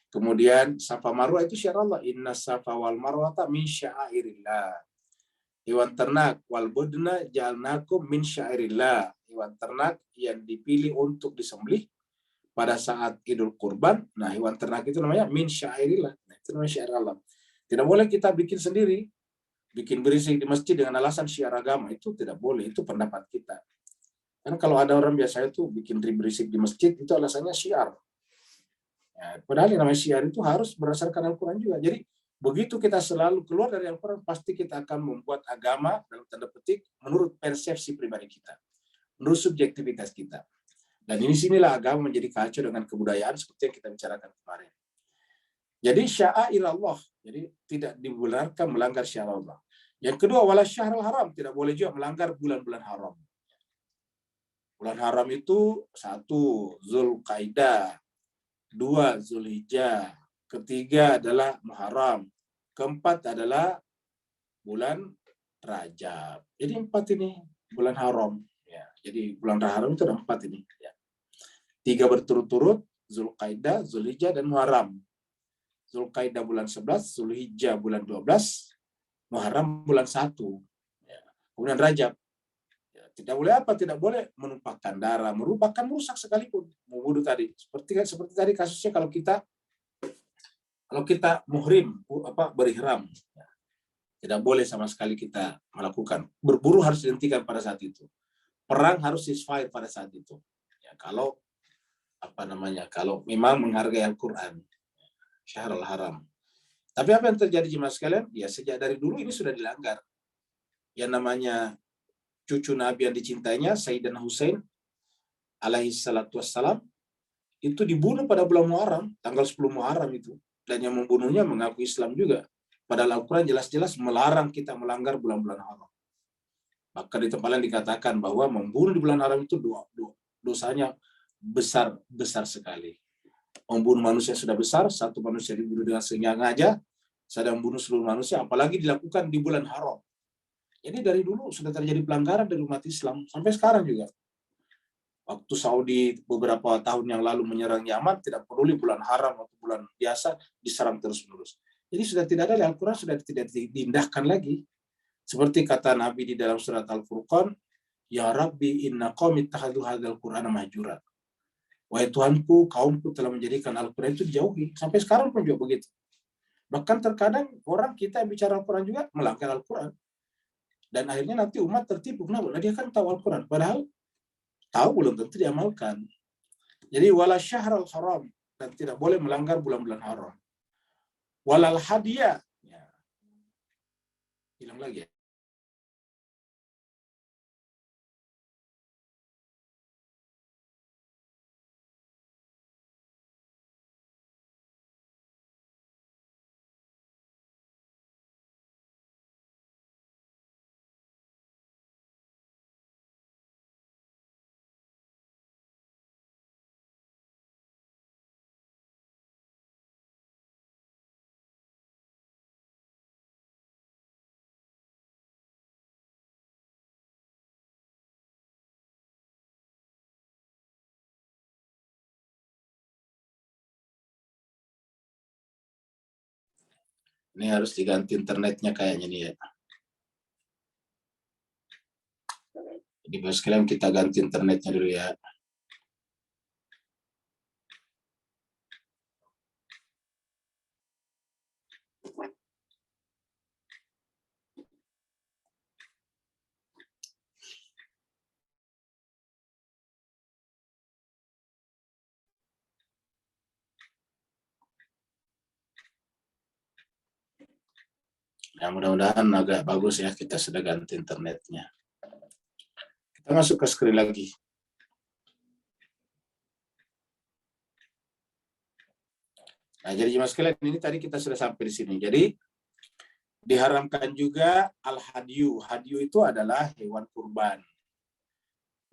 Kemudian Safa Marwah itu syiar Allah. Inna Safa wal Marwata min syairillah. Hewan ternak wal budna ja'alnakum min syairillah. Hewan ternak yang dipilih untuk disembelih pada saat Idul Kurban. Nah, hewan ternak itu namanya min syairillah. Nah, itu namanya syiar Allah. Tidak boleh kita bikin sendiri, bikin berisik di masjid dengan alasan syiar agama, itu tidak boleh, itu pendapat kita. Kan kalau ada orang biasa itu bikin berisik di masjid, itu alasannya syiar. Ya, padahal yang namanya syiar itu harus berdasarkan Al-Quran juga. Jadi begitu kita selalu keluar dari Al-Quran, pasti kita akan membuat agama dalam tanda petik menurut persepsi pribadi kita, menurut subjektivitas kita. Dan sinilah agama menjadi kacau dengan kebudayaan seperti yang kita bicarakan kemarin. Jadi syair Allah, jadi tidak dibenarkan melanggar syiar Allah. Yang kedua, wala syahrul haram, tidak boleh juga melanggar bulan-bulan haram. Bulan haram itu 1 Zulqaidah, 2 Zulhijjah, ketiga adalah Muharram, keempat adalah bulan Rajab. Jadi 4 ini bulan haram. Ya, jadi bulan haram itu ada 4 ini. Ya. 3 berturut-turut, Zulqaidah, Zulhijjah, dan Muharram. Zulqaidah bulan 11, Zulhijjah bulan 12, Muharram bulan 1. Ya. Kemudian Rajab. Ya, tidak boleh apa? Tidak boleh menumpahkan darah, merusak sekalipun. Membunuh tadi. Seperti tadi kasusnya kalau kita muhrim, berihram. Ya. Tidak boleh sama sekali kita melakukan. Berburu harus dihentikan pada saat itu. Perang harus ceasefire pada saat itu. Ya, kalau kalau memang menghargai Al-Quran, Syahrul Haram. Tapi apa yang terjadi jemaah sekalian? Ya sejak dari dulu ini sudah dilanggar. Yang namanya cucu Nabi yang dicintainya, Sayyidina Husain alaihi salatu wassalam, itu dibunuh pada bulan Muharram, tanggal 10 Muharram itu. Dan yang membunuhnya mengaku Islam juga. Padahal Al-Quran jelas-jelas melarang kita melanggar bulan-bulan haram. Maka di tempat lain dikatakan bahwa membunuh di bulan haram itu dosanya besar sekali. Membunuh manusia sudah besar, satu manusia dibunuh dengan sengaja, sedang membunuh seluruh manusia, apalagi dilakukan di bulan haram. Jadi dari dulu sudah terjadi pelanggaran dari umat Islam, sampai sekarang juga. Waktu Saudi beberapa tahun yang lalu menyerang Yaman, tidak peduli bulan haram atau bulan biasa, diserang terus-menerus. Jadi sudah tidak ada, Al-Quran sudah tidak diindahkan lagi. Seperti kata Nabi di dalam surat Al-Furqan, Ya Rabbi inna qaumi ittakhadhu hadzal Qur'ana mahjura. Wahai Tuhanku, kaumku telah menjadikan Al-Quran itu dijauhi. Sampai sekarang pun juga begitu. Bahkan terkadang orang kita yang bicara Al-Quran juga melanggar Al-Quran. Dan akhirnya nanti umat tertipu. Kenapa? Nah, dia kan tahu Al-Quran. Padahal tahu belum tentu diamalkan. Jadi wala syahrul haram, dan tidak boleh melanggar bulan-bulan haram. Walal hadiah. Ya. Hilang lagi ya. Ini harus diganti internetnya kayaknya nih ya. Jadi bos sekalian kita ganti internetnya dulu ya. Ya mudah-mudahan agak bagus ya, kita sudah ganti internetnya. Kita masuk ke screen lagi. Nah, jadi jemaah sekalian, ini tadi kita sudah sampai di sini. Jadi diharamkan juga al-hadyu. Hadyu itu adalah hewan kurban.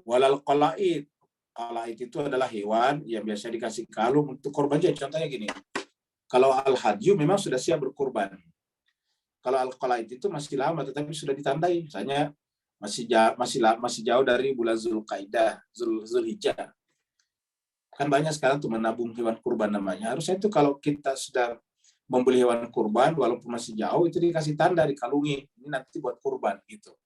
Walal qalaid. Qalaid itu adalah hewan yang biasa dikasih kalung untuk kurban. Contohnya gini. Kalau al-hadyu memang sudah siap berkurban. Kalau al-qalaid itu masih lama tetapi sudah ditandai. Misalnya masih jauh dari bulan Zulqaidah, Zulhijjah. Kan banyak sekarang tuh menabung hewan kurban namanya. Harusnya itu kalau kita sudah membeli hewan kurban, walaupun masih jauh, itu dikasih tanda, dikalungi. Ini nanti buat kurban, gitu.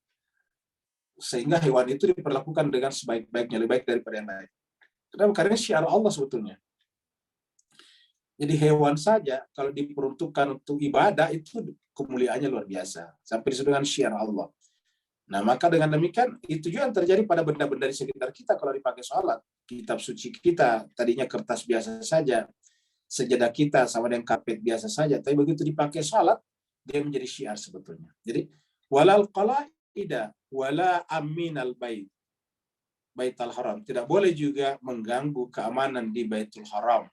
Sehingga hewan itu diperlakukan dengan sebaik-baiknya, lebih baik daripada yang lain. Kenapa? Karena syiar Allah sebetulnya. Jadi hewan saja, kalau diperuntukkan untuk ibadah, itu kemuliaannya luar biasa. Sampai disebut dengan syiar Allah. Nah, maka dengan demikian, itu juga yang terjadi pada benda-benda di sekitar kita kalau dipakai sholat. Kitab suci kita, tadinya kertas biasa saja, sejadah kita sama dengan karpet biasa saja, tapi begitu dipakai sholat, dia menjadi syiar sebetulnya. Jadi, walal qalaida, wala aminal baitul haram. Tidak boleh juga mengganggu keamanan di Baitul Haram.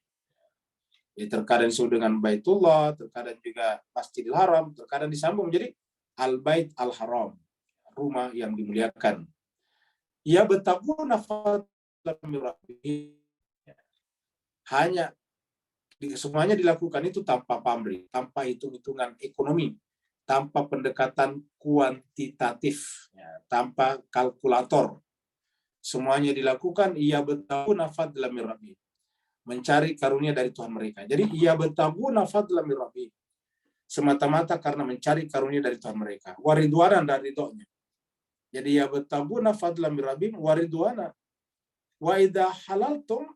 Jadi terkadang disebut dengan Baitullah, terkadang juga Masjidil Haram, terkadang disambung menjadi Al-Bait Al-Haram, rumah yang dimuliakan. Ya betaguna fadlan min rabbihim. Hanya semuanya dilakukan itu tanpa pamrih, tanpa hitung-hitungan ekonomi, tanpa pendekatan kuantitatif, ya, tanpa kalkulator. Semuanya dilakukan ia betaguna fadlan min rabbihim, mencari karunia dari Tuhan mereka. Jadi ia betaguna fadlan min rabbihim, semata-mata karena mencari karunia dari Tuhan mereka. Waridwanan dari ridhonya. Jadi ya betaguna fadlan min rabbihim waridwana. Wa idza halaltum,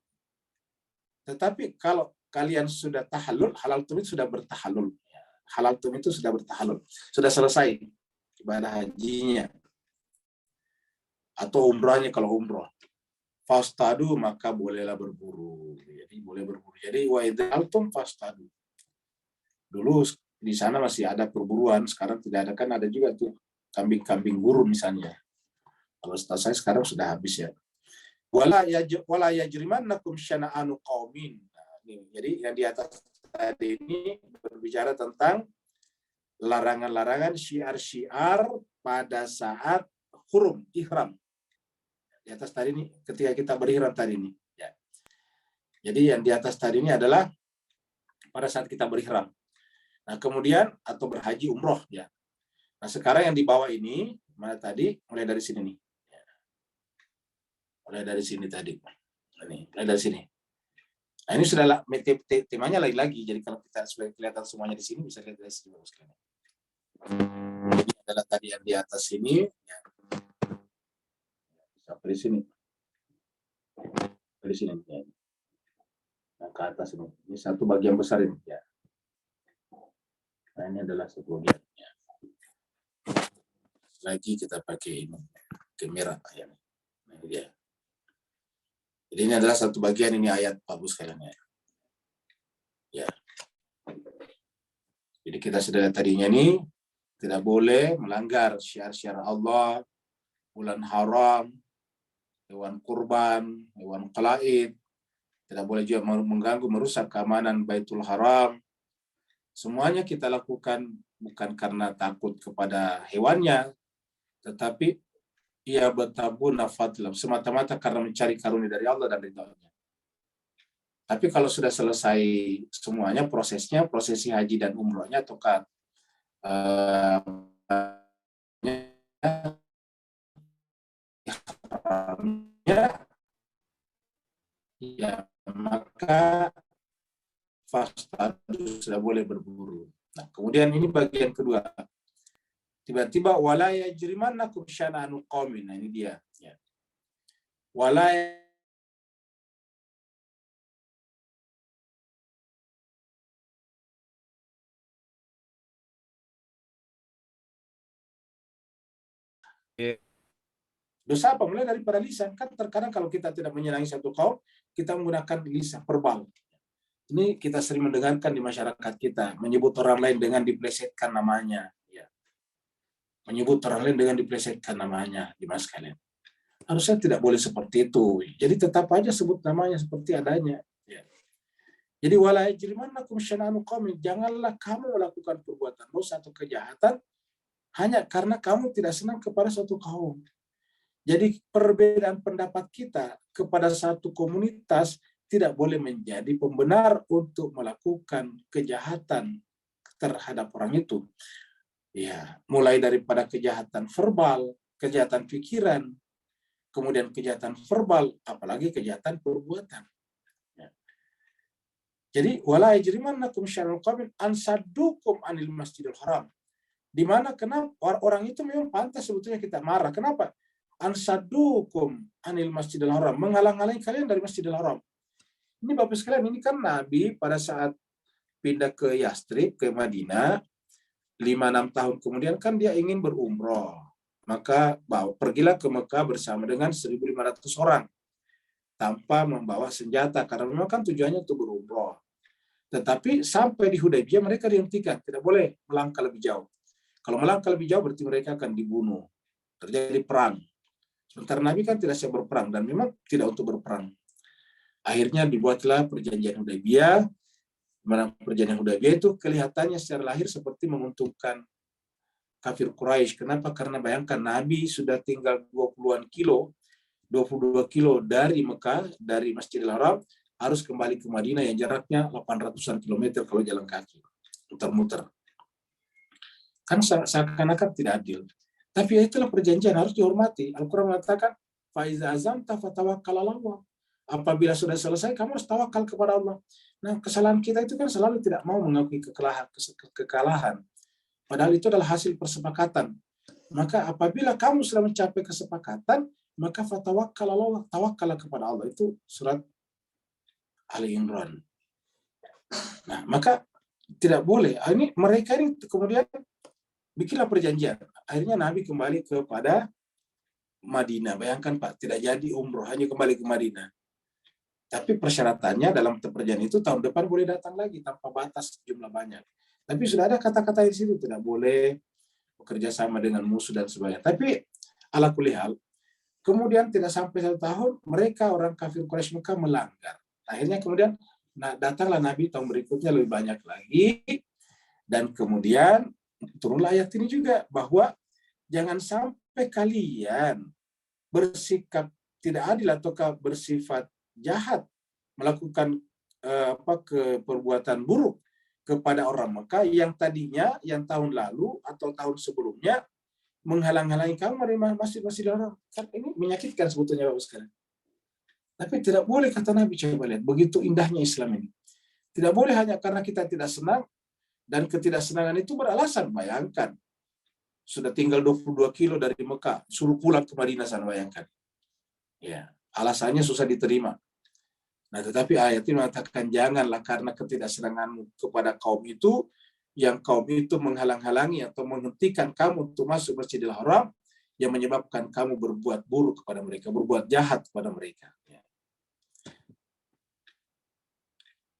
tetapi kalau kalian sudah tahallul, halaltum itu sudah bertahallul. Halaltum itu sudah bertahallul, sudah selesai ibadah hajinya atau umrahnya kalau umrah. Fastadu, maka bolehlah berburu. Jadi boleh berburu. Jadi wa idza halaltum fastadu. Dulu di sana masih ada perburuan, sekarang tidak ada, kan ada juga tuh kambing-kambing gurun misalnya. Kalau setahu saya sekarang sudah habis ya. Wala yajrimannakum syana'anu qaumin. Nah, jadi yang di atas tadi ini berbicara tentang larangan-larangan syiar-syiar pada saat hurum, ihram. Di atas tadi ini ketika kita berihram tadi ini. Ya. Jadi yang di atas tadi ini adalah pada saat kita berihram. Nah, kemudian atau berhaji umroh ya. Nah, sekarang yang di bawah ini mana tadi? Mulai dari sini nih. Mulai dari sini tadi. Ini, mulai dari sini. Nah, ini sudah temanya lagi-lagi. Jadi kalau kita sudah kelihatan semuanya di sini, bisa lihat dari sini. Ini adalah tadi yang di atas sini. Ya. Sampai di sini. Dari sini. Ya. Nah, ke atas ini. Ini satu bagian besar ini. Ya. Nah, ini adalah satu bagian. Ya. lagi kita pakai ini kamera ya. Nah, ini dia. Jadi ini adalah satu bagian ini ayat Bapak Ibu sekalian ya. Ya. Jadi kita sudah tadinya nih tidak boleh melanggar syiar-syiar Allah, bulan haram, hewan kurban, hewan qalaid, tidak boleh juga mengganggu, merusak keamanan Baitul Haram. Semuanya kita lakukan bukan karena takut kepada hewannya, tetapi ia bertabuna fadlam, semata-mata karena mencari karunia dari Allah dan ridhonya. Tapi kalau sudah selesai semuanya prosesnya, prosesi haji dan umrohnya ataukah ya maka fastadu sudah boleh berburu. Nah, kemudian ini bagian kedua. Tiba-tiba wala yajrimannakum syana'anu qaumin. Nah, ini dia ya. Wala dosa apa? Mulai daripada lisan. Kan terkadang kalau kita tidak menyenangi satu kaum, kita menggunakan lisan, verbal. Ini kita sering mendengarkan di masyarakat kita, menyebut orang lain dengan diplesetkan namanya. Ya. Menyebut orang lain dengan diplesetkan namanya, di mas kalian. Harusnya tidak boleh seperti itu. Jadi tetap aja sebut namanya seperti adanya. Ya. Jadi wala yajrimannakum syana'anu qaumin, janganlah kamu melakukan perbuatan dosa atau kejahatan hanya karena kamu tidak senang kepada suatu kaum. Jadi perbedaan pendapat kita kepada satu komunitas tidak boleh menjadi pembenar untuk melakukan kejahatan terhadap orang itu. Ya, mulai daripada kejahatan verbal, kejahatan pikiran, kemudian kejahatan verbal, apalagi kejahatan perbuatan. Ya. Jadi wala yajrimannakum syarrul qaumin an saddukum anil masjidil haram. Di mana kenapa orang itu memang pantas sebetulnya kita marah. Kenapa? Ansadukum anil masjidil haram, menghalang-halangi kalian dari masjidil haram. Ini Bapak sekalian, ini kan Nabi pada saat pindah ke Yastrib, ke Madinah, 5-6 tahun kemudian kan dia ingin berumroh. Maka pergilah ke Mekah bersama dengan 1.500 orang tanpa membawa senjata, karena memang kan tujuannya untuk berumroh. Tetapi sampai di Hudaybiyah mereka dihentikan, tidak boleh melangkah lebih jauh. Kalau melangkah lebih jauh berarti mereka akan dibunuh. Terjadi perang. Sementara Nabi kan tidak siap berperang dan memang tidak untuk berperang. Akhirnya dibuatlah perjanjian Hudaybiyah. Mana perjanjian Hudaybiyah itu kelihatannya secara lahir seperti menguntungkan kafir Quraisy. Kenapa? Karena bayangkan Nabi sudah tinggal 20-an kilo, 22 kilo dari Mekah, dari Masjidil Haram, harus kembali ke Madinah yang jaraknya 800-an kilometer kalau jalan kaki. Muter-muter. Kan seakan-akan tidak adil. Tapi itulah perjanjian, harus dihormati. Al-Quran mengatakan, "Faiza azamta fatawakkal 'ala Allah." Apabila sudah selesai, kamu harus tawakal kepada Allah. Nah, kesalahan kita itu kan selalu tidak mau mengakui kekalahan. Padahal itu adalah hasil persepakatan. Maka apabila kamu sudah mencapai kesepakatan, maka fatawakkal 'ala Allah, tawakkallah kepada Allah. Itu surat Ali Imran. Nah, maka tidak boleh. Ini mereka ini kemudian bikinlah perjanjian. Akhirnya Nabi kembali kepada Madinah. Bayangkan Pak, tidak jadi umroh, hanya kembali ke Madinah. Tapi persyaratannya dalam perjanjian itu tahun depan boleh datang lagi tanpa batas jumlah banyak. Tapi sudah ada kata-kata di situ, tidak boleh bekerja sama dengan musuh dan sebagainya. Tapi ala kulli hal, kemudian tidak sampai 1 tahun, mereka orang kafir Quraisy Mekah melanggar. Akhirnya kemudian datanglah Nabi tahun berikutnya lebih banyak lagi, dan kemudian turunlah ayat ini juga bahwa jangan sampai kalian bersikap tidak adil atau bersifat jahat, melakukan perbuatan buruk kepada orang Mekah yang tadinya yang tahun lalu atau tahun sebelumnya menghalang-halangi kamu dari masjid-masjid orang. Kan ini menyakitkan sebetulnya Bapak sekalian. Tapi tidak boleh, kata Nabi, coba lihat begitu indahnya Islam ini. Tidak boleh hanya karena kita tidak senang. Dan ketidaksenangan itu beralasan. Bayangkan, sudah tinggal 22 kilo dari Mekah, suruh pulang ke Madinah sana, bayangkan. Ya, alasannya susah diterima. Nah, tetapi ayat ini mengatakan janganlah karena ketidaksenanganmu kepada kaum itu, yang kaum itu menghalang-halangi atau menghentikan kamu untuk masuk Masjidil Haram, yang menyebabkan kamu berbuat buruk kepada mereka, berbuat jahat kepada mereka.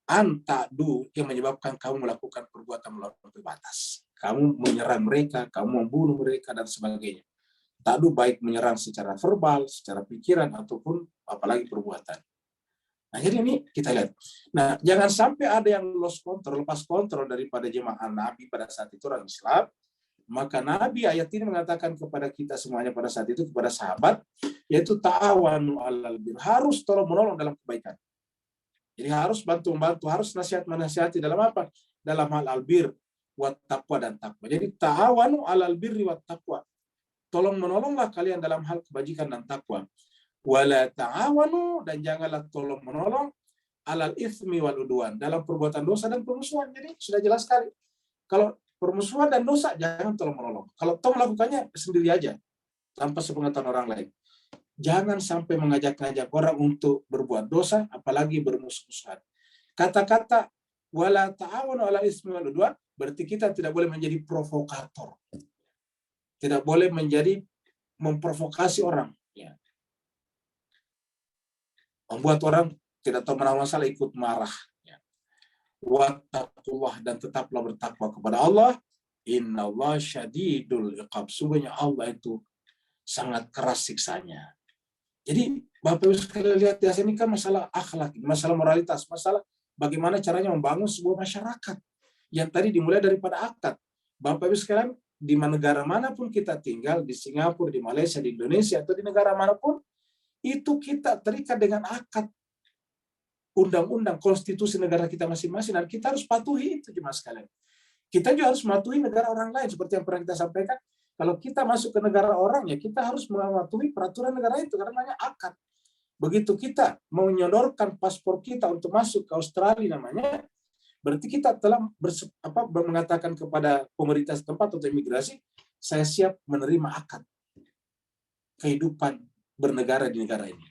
Anta'du, yang menyebabkan kamu melakukan perbuatan melampaui batas. Kamu menyerang mereka, kamu membunuh mereka, dan sebagainya. Ta'du baik menyerang secara verbal, secara pikiran, ataupun apalagi perbuatan. Nah, jadi ini kita lihat. Nah, jangan sampai ada yang lepas kontrol daripada jemaah Nabi pada saat itu orang Islam. Maka Nabi ayat ini mengatakan kepada kita semuanya pada saat itu, kepada sahabat, yaitu ta'awanu 'alal bir, harus tolong menolong dalam kebaikan. Jadi harus bantu-bantu, harus nasihat-menasihati dalam apa? Dalam hal albir, wat taqwa dan takwa. Jadi ta'awanu 'alal birri wat taqwa. Tolong menolonglah kalian dalam hal kebajikan dan takwa. Wala ta'awanu, dan janganlah tolong menolong 'alal itsmi wal udwan, dalam perbuatan dosa dan permusuhan. Jadi sudah jelas sekali. Kalau permusuhan dan dosa jangan tolong menolong. Kalau toh melakukannya sendiri aja tanpa sepengetahuan orang lain. Jangan sampai mengajak-ngajak orang untuk berbuat dosa, apalagi bermusuh-musuhan. Kata-kata wala ta'awanu 'alal itsmi wal udwan berarti kita tidak boleh menjadi provokator. Tidak boleh menjadi memprovokasi orang, ya. Membuat orang tidak tahu menahu masalah ikut marah, ya. Wattaqullah, dan tetaplah bertakwa kepada Allah. Innallaha syadidul iqab, sungguhnya Allah itu sangat keras siksanya. Jadi Bapak Ibu sekalian lihat ya, ini kan masalah akhlak, masalah moralitas, masalah bagaimana caranya membangun sebuah masyarakat yang tadi dimulai daripada akad. Bapak Ibu sekalian, di negara manapun kita tinggal, di Singapura, di Malaysia, di Indonesia, atau di negara manapun, itu kita terikat dengan akad undang-undang konstitusi negara kita masing-masing, dan kita harus patuhi itu jemaah sekalian. Kita juga harus mematuhi negara orang lain, seperti yang pernah kita sampaikan. Kalau kita masuk ke negara orang, ya kita harus mematuhi peraturan negara itu, karena namanya akad. Begitu kita menyodorkan paspor kita untuk masuk ke Australia namanya, berarti kita telah mengatakan kepada pemerintah setempat atau imigrasi, saya siap menerima akad kehidupan bernegara di negara ini.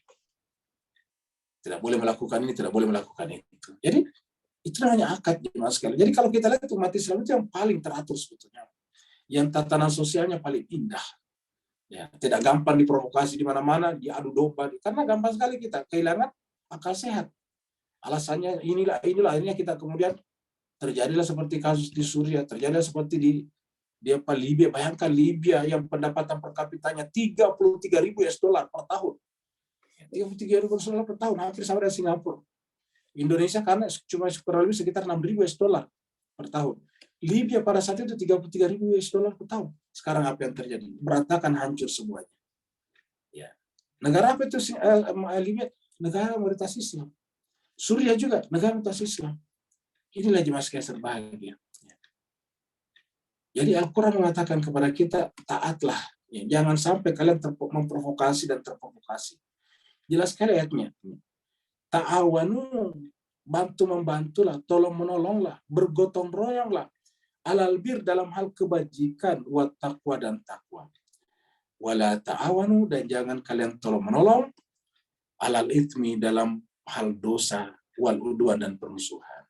Tidak boleh melakukan ini, tidak boleh melakukan itu. Jadi itu namanya akad, jemaah sekalian. Jadi kalau kita lihat umat Islam itu yang paling teratur sebetulnya, yang tatanan sosialnya paling indah, ya, tidak gampang diprovokasi di mana-mana, diadu domba, karena gampang sekali kita kehilangan akal sehat. Alasannya inilah akhirnya kita kemudian terjadilah seperti kasus di Suriah, terjadilah seperti di Libya. Bayangkan Libya yang pendapatan per kapitanya 33.000 US dollar per tahun. 33.000 US dollar per tahun, hampir sama dengan Singapura. Indonesia karena cuma kurang lebih sekitar 6.000 US dollar per tahun. Libya pada saat itu 33.000 US dollar per tahun. Sekarang apa yang terjadi? Berantakan, hancur semuanya. Ya. Negara apa itu Libya? Negara mayoritas Islam. Suriah juga negara mayoritas Islam. Inilah jemaah sekalian berbahagia. Jadi Al-Quran mengatakan kepada kita, taatlah. Ya, jangan sampai kalian memprovokasi dan terprovokasi. Jelas sekali ayatnya. Ta'awanu, bantu-membantulah, tolong-menolonglah, bergotong royonglah, alal bir, dalam hal kebajikan, wat taqwa, dan takwa. Wala ta'awanu, dan jangan kalian tolong-menolong, alal itsmi, dalam hal dosa, wal udwan, dan permusuhan.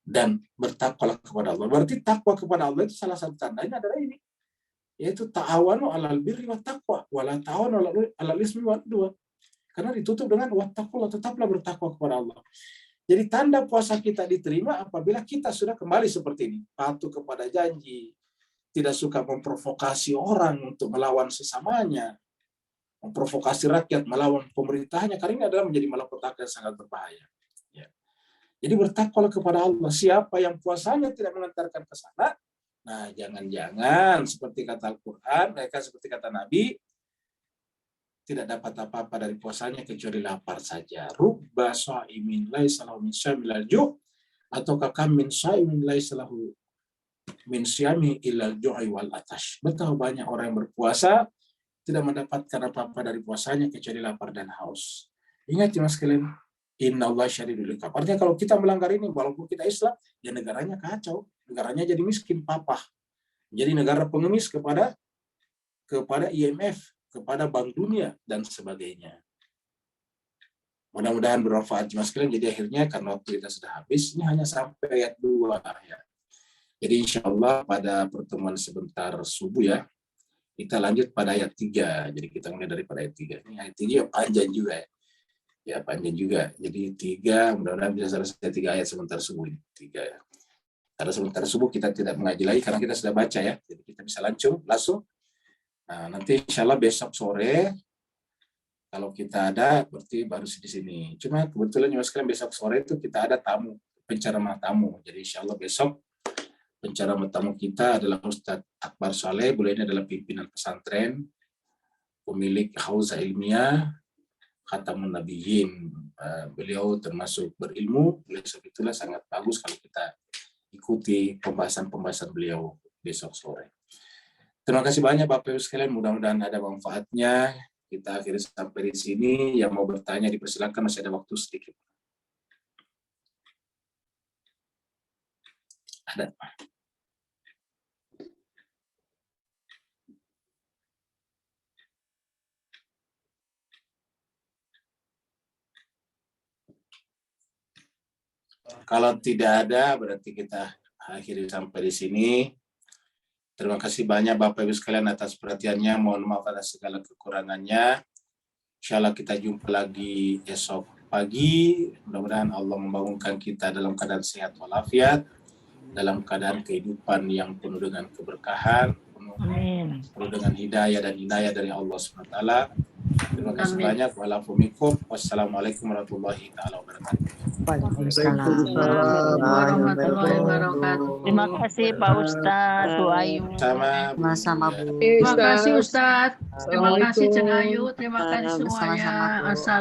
Dan bertakwalah kepada Allah. Berarti takwa kepada Allah itu salah satu tandanya adalah ini, yaitu ta'awanu alal birri wat taqwa, wala ta'awanu alal ismi wal udwan. Karena ditutup dengan wattaqullah, tetaplah bertakwa kepada Allah. Jadi tanda puasa kita diterima apabila kita sudah kembali seperti ini, patuh kepada janji, tidak suka memprovokasi orang untuk melawan sesamanya, memprovokasi rakyat melawan pemerintahnya, karena ini adalah menjadi malapetaka yang sangat berbahaya. Ya. Jadi bertakwalah kepada Allah. Siapa yang puasanya tidak mengantarkan ke sana, nah jangan-jangan seperti kata Al-Quran, mereka seperti kata Nabi, tidak dapat apa-apa dari puasanya kecuali lapar saja. Rubba sha'imin laisa lahu min syamil ju', atau kakam min sha'imin laisa lahu min syami illal ju'i wal atash. Betapa banyak orang yang berpuasa tidak mendapatkan apa-apa dari puasanya kecuali lapar dan haus. Ingat ya mas sekalian, innallaha syadidul iqab. Artinya kalau kita melanggar ini, walaupun kita Islam, ya negaranya kacau, negaranya jadi miskin, papah. Jadi negara pengemis kepada IMF, kepada Bank Dunia, dan sebagainya. Mudah-mudahan bermanfaat jemaah sekalian. Jadi akhirnya karena waktu kita sudah habis, ini hanya sampai ayat 2 ya. Jadi insya Allah pada pertemuan sebentar subuh ya, kita lanjut pada ayat 3. Jadi kita mulai dari pada ayat 3. Ini ayat 3 panjang juga ya. Ya panjang juga. Jadi 3, mudah-mudahan bisa selesai 3 ayat sebentar subuh ini. 3 ya. Karena sebentar subuh kita tidak mengaji lagi karena kita sudah baca ya. Jadi kita bisa langsung. Nah, nanti insya Allah besok sore kalau kita ada berarti baru di sini. Cuma kebetulan juga sekalian besok sore itu kita ada tamu, penceramah tamu. Jadi insya Allah besok penceramah tamu kita adalah Ustadz Akbar Saleh. Beliau ini adalah pimpinan pesantren, pemilik Hauzah Ilmiah, Khatamun Nabiyyin. Beliau termasuk berilmu. Oleh sebab itulah sangat bagus kalau kita ikuti pembahasan-pembahasan beliau besok sore. Terima kasih banyak Bapak Ibu sekalian. Mudah-mudahan ada manfaatnya. Kita akhiri sampai di sini. Yang mau bertanya dipersilakan, masih ada waktu sedikit. Ada. Kalau tidak ada, berarti kita akhiri sampai di sini. Terima kasih banyak Bapak Ibu sekalian atas perhatiannya. Mohon maaf atas segala kekurangannya. Insya Allah kita jumpa lagi esok pagi. Mudah-mudahan Allah membangunkan kita dalam keadaan sehat walafiat, dalam keadaan kehidupan yang penuh dengan keberkahan, penuh dengan hidayah dan inayah dari Allah SWT. Terima kasih banyak. Wassalamualaikum warahmatullahi wabarakatuh. Warahmatullahi wabarakatuh. Terima kasih Pak Ustadz, Bu Ayu. Sama-sama Bu. Terima kasih Ustadz. Terima kasih Ceng Ayu. Terima kasih semuanya.